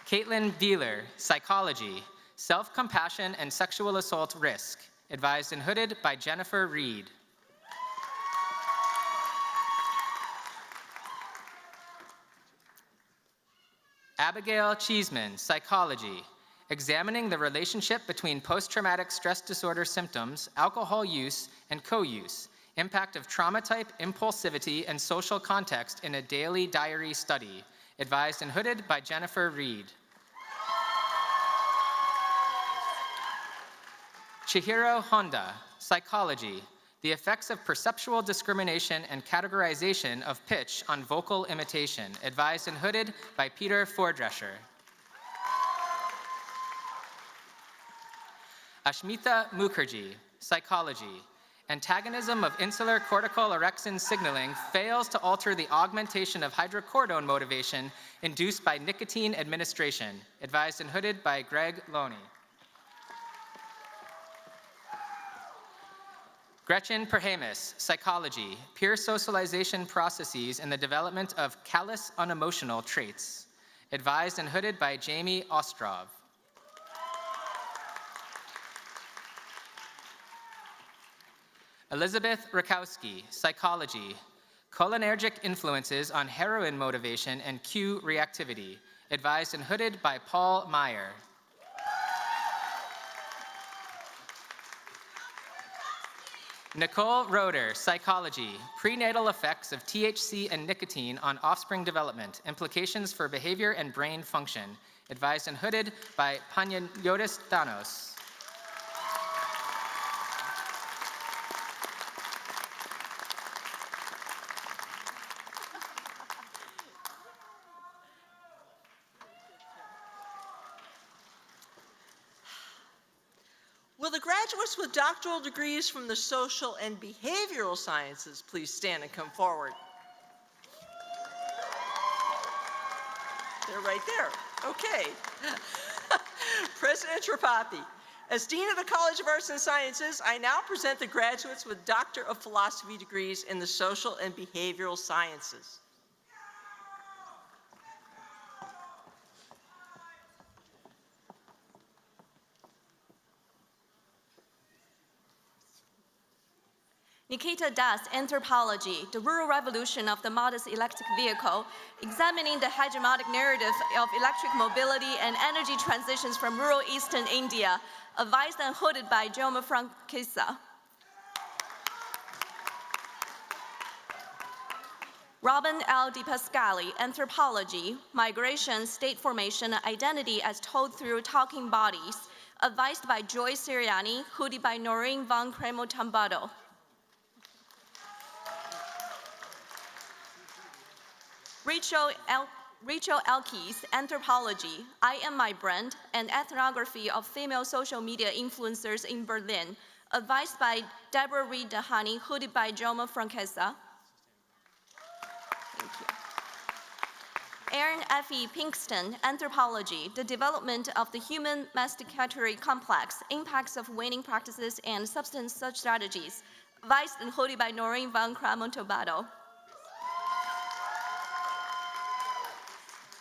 Caitlin Beeler, psychology. Self-compassion and sexual assault risk, advised and hooded by Jennifer Reed. Abigail Cheeseman, psychology. Examining the relationship between post-traumatic stress disorder symptoms, alcohol use, and co-use. Impact of trauma type, impulsivity, and social context in a daily diary study. Advised and hooded by Jennifer Reed. Chihiro Honda, psychology. The effects of perceptual discrimination and categorization of pitch on vocal imitation, advised and hooded by Peter Fordresher. Ashmita Mukherjee, psychology. Antagonism of insular cortical orexin signaling fails to alter the augmentation of hydrocodone motivation induced by nicotine administration, advised and hooded by Greg Loney. Gretchen Perhamus, psychology. Peer socialization processes in the development of callous unemotional traits, advised and hooded by Jamie Ostrov. Elizabeth Rakowski, psychology. Cholinergic influences on heroin motivation and cue reactivity, advised and hooded by Paul Meyer. Nicole Roeder, psychology. Prenatal effects of THC and nicotine on offspring development, implications for behavior and brain function, advised and hooded by Panagiotis Thanos. Will the graduates with doctoral degrees from the social and behavioral sciences please stand and come forward? They're right there. Okay. President Tripathi, as Dean of the College of Arts and Sciences, I now present the graduates with Doctor of Philosophy degrees in the social and behavioral sciences. Nikita Das, Anthropology, the Rural Revolution of the Modest Electric Vehicle, examining the hegemonic narrative of electric mobility and energy transitions from rural eastern India, advised and hooded by Joma Frankesa. Robin L. DiPascali, Anthropology, Migration, State Formation, and Identity as Told Through Talking Bodies, advised by Joy Siriani, hooded by Noreen von Cremo-Tambado. Rachel Elkes, Anthropology, I Am My Brand, and Ethnography of Female Social Media Influencers in Berlin, advised by Deborah Reed Dahani, hooded by Joma Frankesa. Thank you. Erin Effie Pinkston, Anthropology, The Development of the Human Masticatory Complex, Impacts of Winning Practices and Substance Such Strategies, advised and hooded by Noreen von Cremo-Tambado.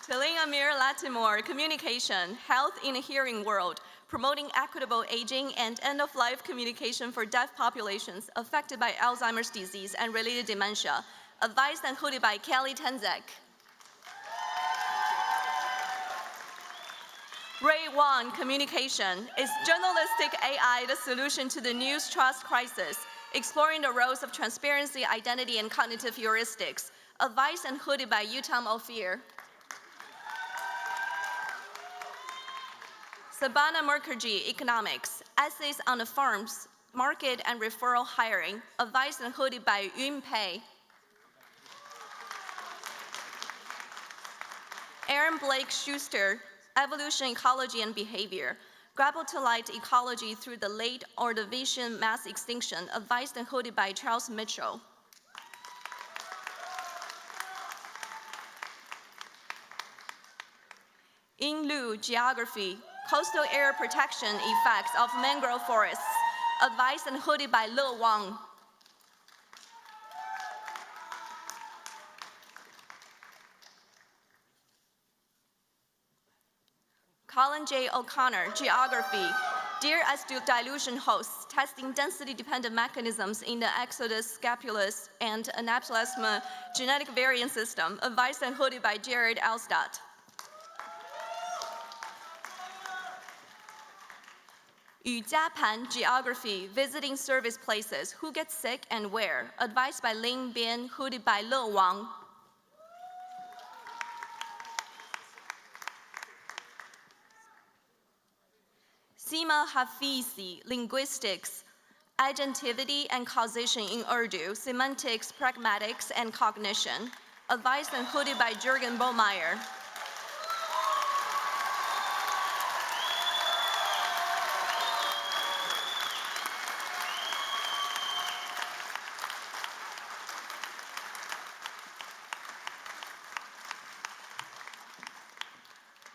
Celine Amir Latimore, Communication, Health in a Hearing World, Promoting Equitable Aging and End-of-Life Communication for Deaf Populations Affected by Alzheimer's Disease and Related Dementia, advised and hooded by Kelly Tenzek. Ray Wang, Communication, Is Journalistic AI the Solution to the News Trust Crisis? Exploring the roles of transparency, identity, and cognitive heuristics, advised and hooded by Yutam Ophir. Sabana Mukherjee, Economics, Essays on the Firms, Market and Referral Hiring, advised and hooded by Yun Pei. Aaron Blake Schuster, Evolution, Ecology, and Behavior, Grapple to Light Ecology Through the Late Ordovician Mass Extinction, advised and hooded by Charles Mitchell. In Liu, Geography, Coastal Air Protection Effects of Mangrove Forests, advised and hooded by Le Wang. Colin J. O'Connor, Geography, Deer as Dilution Hosts, Testing Density-Dependent Mechanisms in the Exodus, Scapulus, and Anaplasma Genetic Variant System, advised and hooded by Jared Elstadt. Yu Jiapan, Geography, Visiting Service Places, Who Gets Sick and Where, advised by Lin Bian, hooded by Le Wang. Sima Hafizi, Linguistics, Agentivity and Causation in Urdu, Semantics, Pragmatics, and Cognition, advised and hooded by Jürgen Bohmeyer.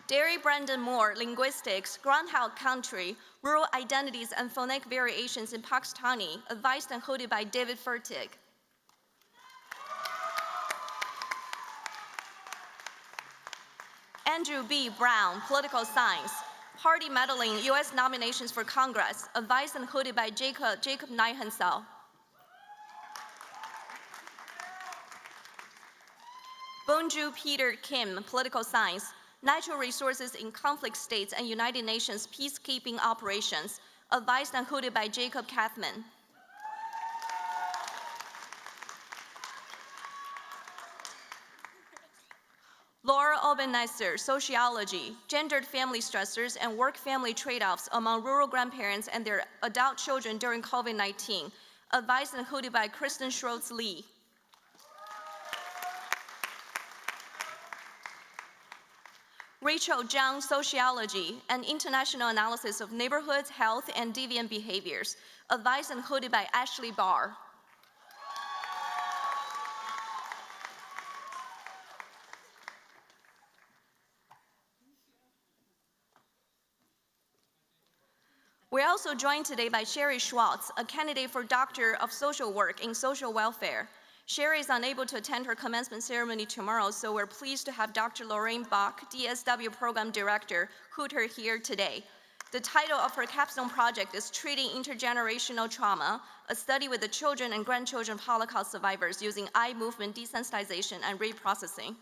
Derry Brandon Moore, Linguistics, Groundhog Country, Rural Identities and Phonic Variations in Pakistani, advised and hooded by David Fertig. Andrew B. Brown, Political Science, Party Meddling, U.S. Nominations for Congress, advised and hooded by Jacob Neihansel. Bonju Peter Kim, Political Science, Natural Resources in Conflict States and United Nations Peacekeeping Operations, advised and hooded by Jacob Kathman. Laura Obeneister, Sociology, Gendered Family Stressors and Work-Family Trade-Offs Among Rural Grandparents and Their Adult Children During COVID-19, advised and hooded by Kristen Schroetz-Lee. Rachel Zhang, Sociology, an International Analysis of Neighborhoods, Health, and Deviant Behaviors, advised and hooded by Ashley Barr. We're also joined today by Sherry Schwartz, a candidate for Doctor of Social Work in Social Welfare. Sherry is unable to attend her commencement ceremony tomorrow, so we're pleased to have Dr. Lorraine Bach, DSW Program Director, hoot her here today. The title of her capstone project is Treating Intergenerational Trauma, a study with the children and grandchildren of Holocaust survivors using eye movement desensitization and reprocessing.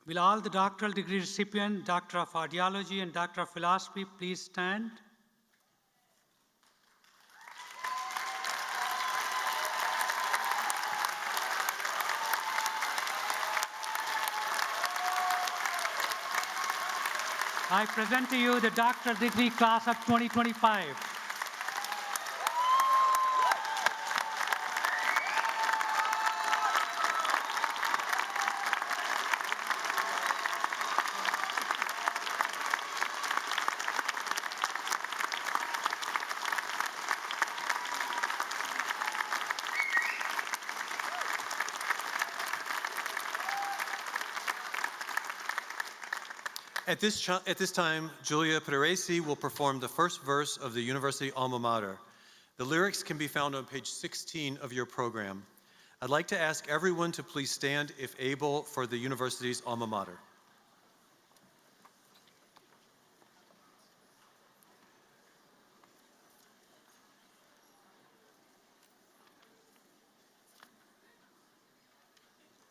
Will all the doctoral degree recipients, Doctor of Audiology and Doctor of Philosophy, please stand? I present to you the doctoral degree class of 2025. At this time, Julia Pederesi will perform the first verse of the University Alma Mater. The lyrics can be found on page 16 of your program. I'd like to ask everyone to please stand, if able, for the university's Alma Mater.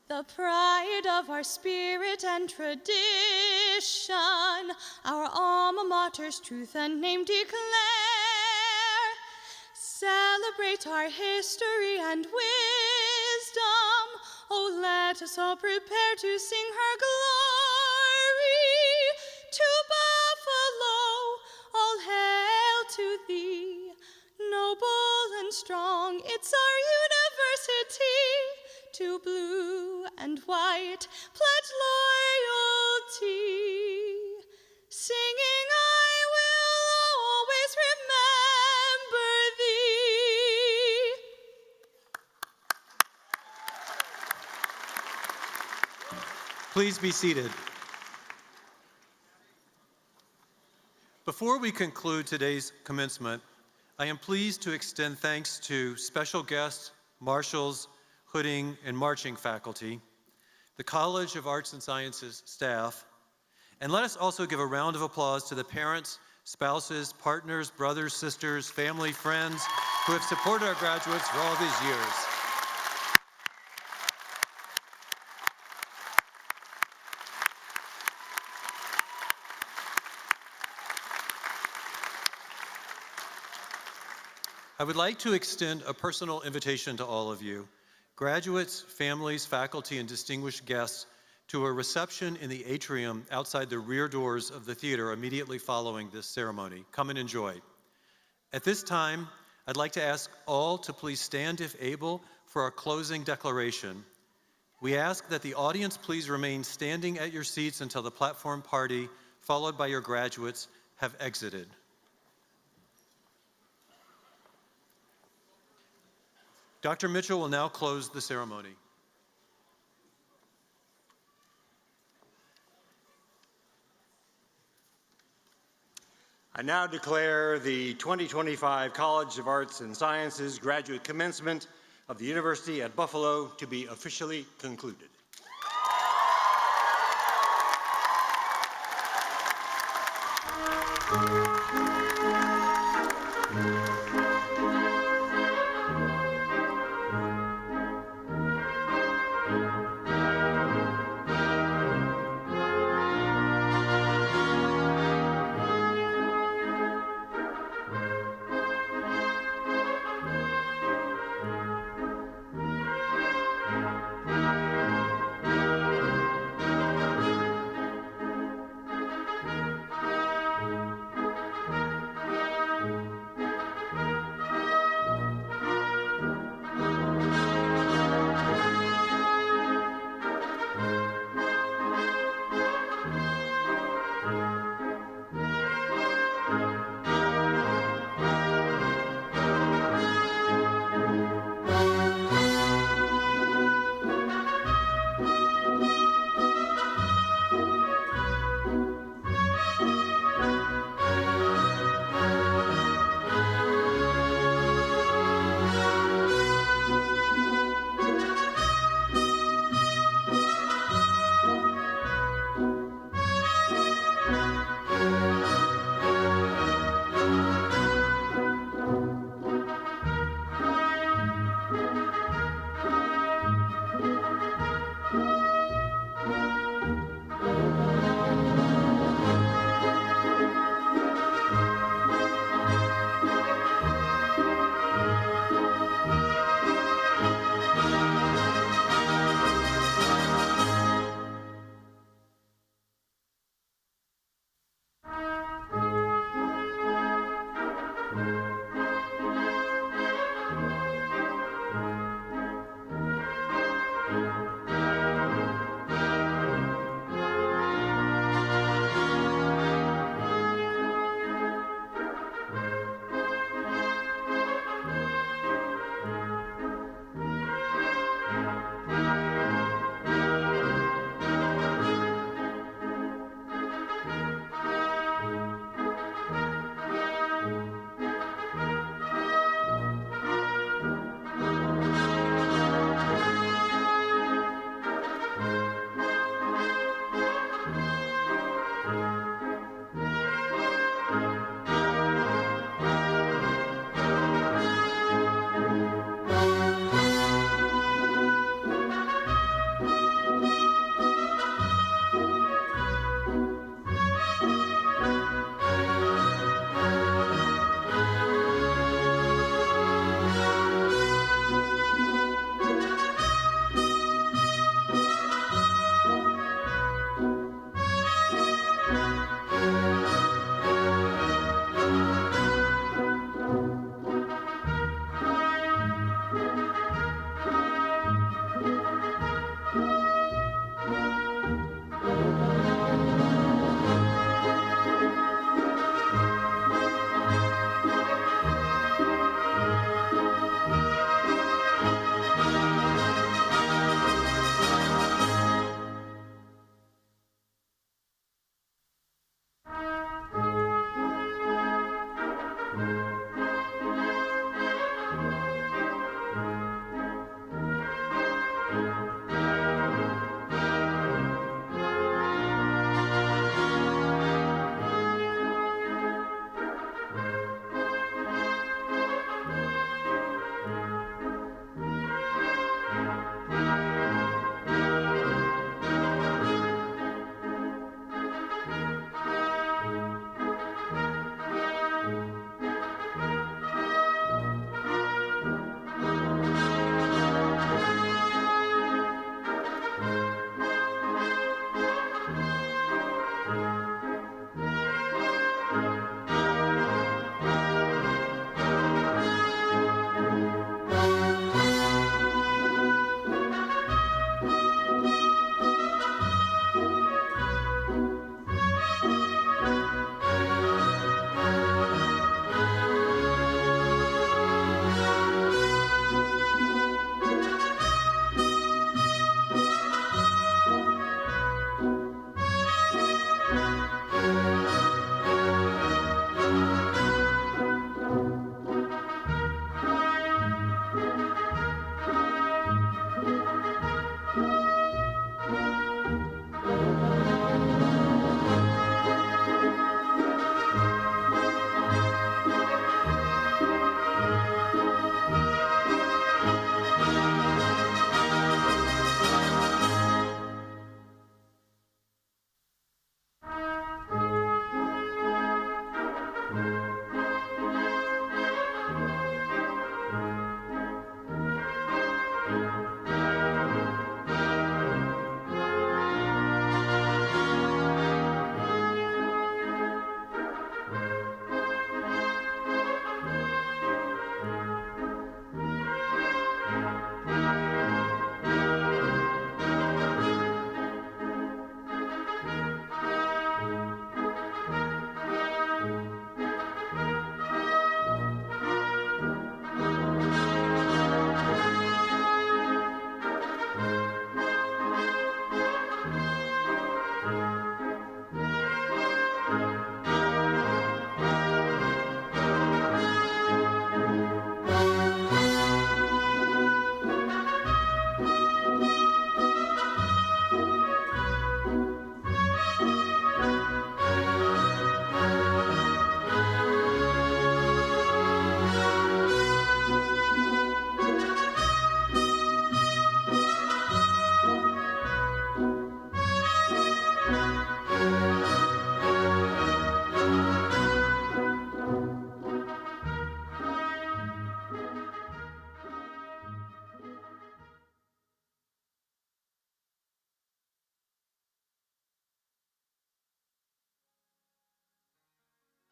The pride of our spirit and tradition, our alma mater's truth and name declare. Celebrate our history and wisdom. Oh, let us all prepare to sing her glory. To Buffalo, all hail to thee. Noble and strong, it's our university. To blue and white, pledge loyalty. Singing, I will always remember thee. Please be seated. Before we conclude today's commencement, I am pleased to extend thanks to special guests, marshals, hooding, and marching faculty, the College of Arts and Sciences staff, and let us also give a round of applause to the parents, spouses, partners, brothers, sisters, family, friends who have supported our graduates for all these years. I would like to extend a personal invitation to all of you, graduates, families, faculty, and distinguished guests, to a reception in the atrium outside the rear doors of the theater immediately following this ceremony. Come and enjoy. At this time, I'd like to ask all to please stand, if able, for our closing declaration. We ask that the audience please remain standing at your seats until the platform party, followed by your graduates, have exited. Dr. Mitchell will now close the ceremony. I now declare the 2025 College of Arts and Sciences graduate commencement of the University at Buffalo to be officially concluded.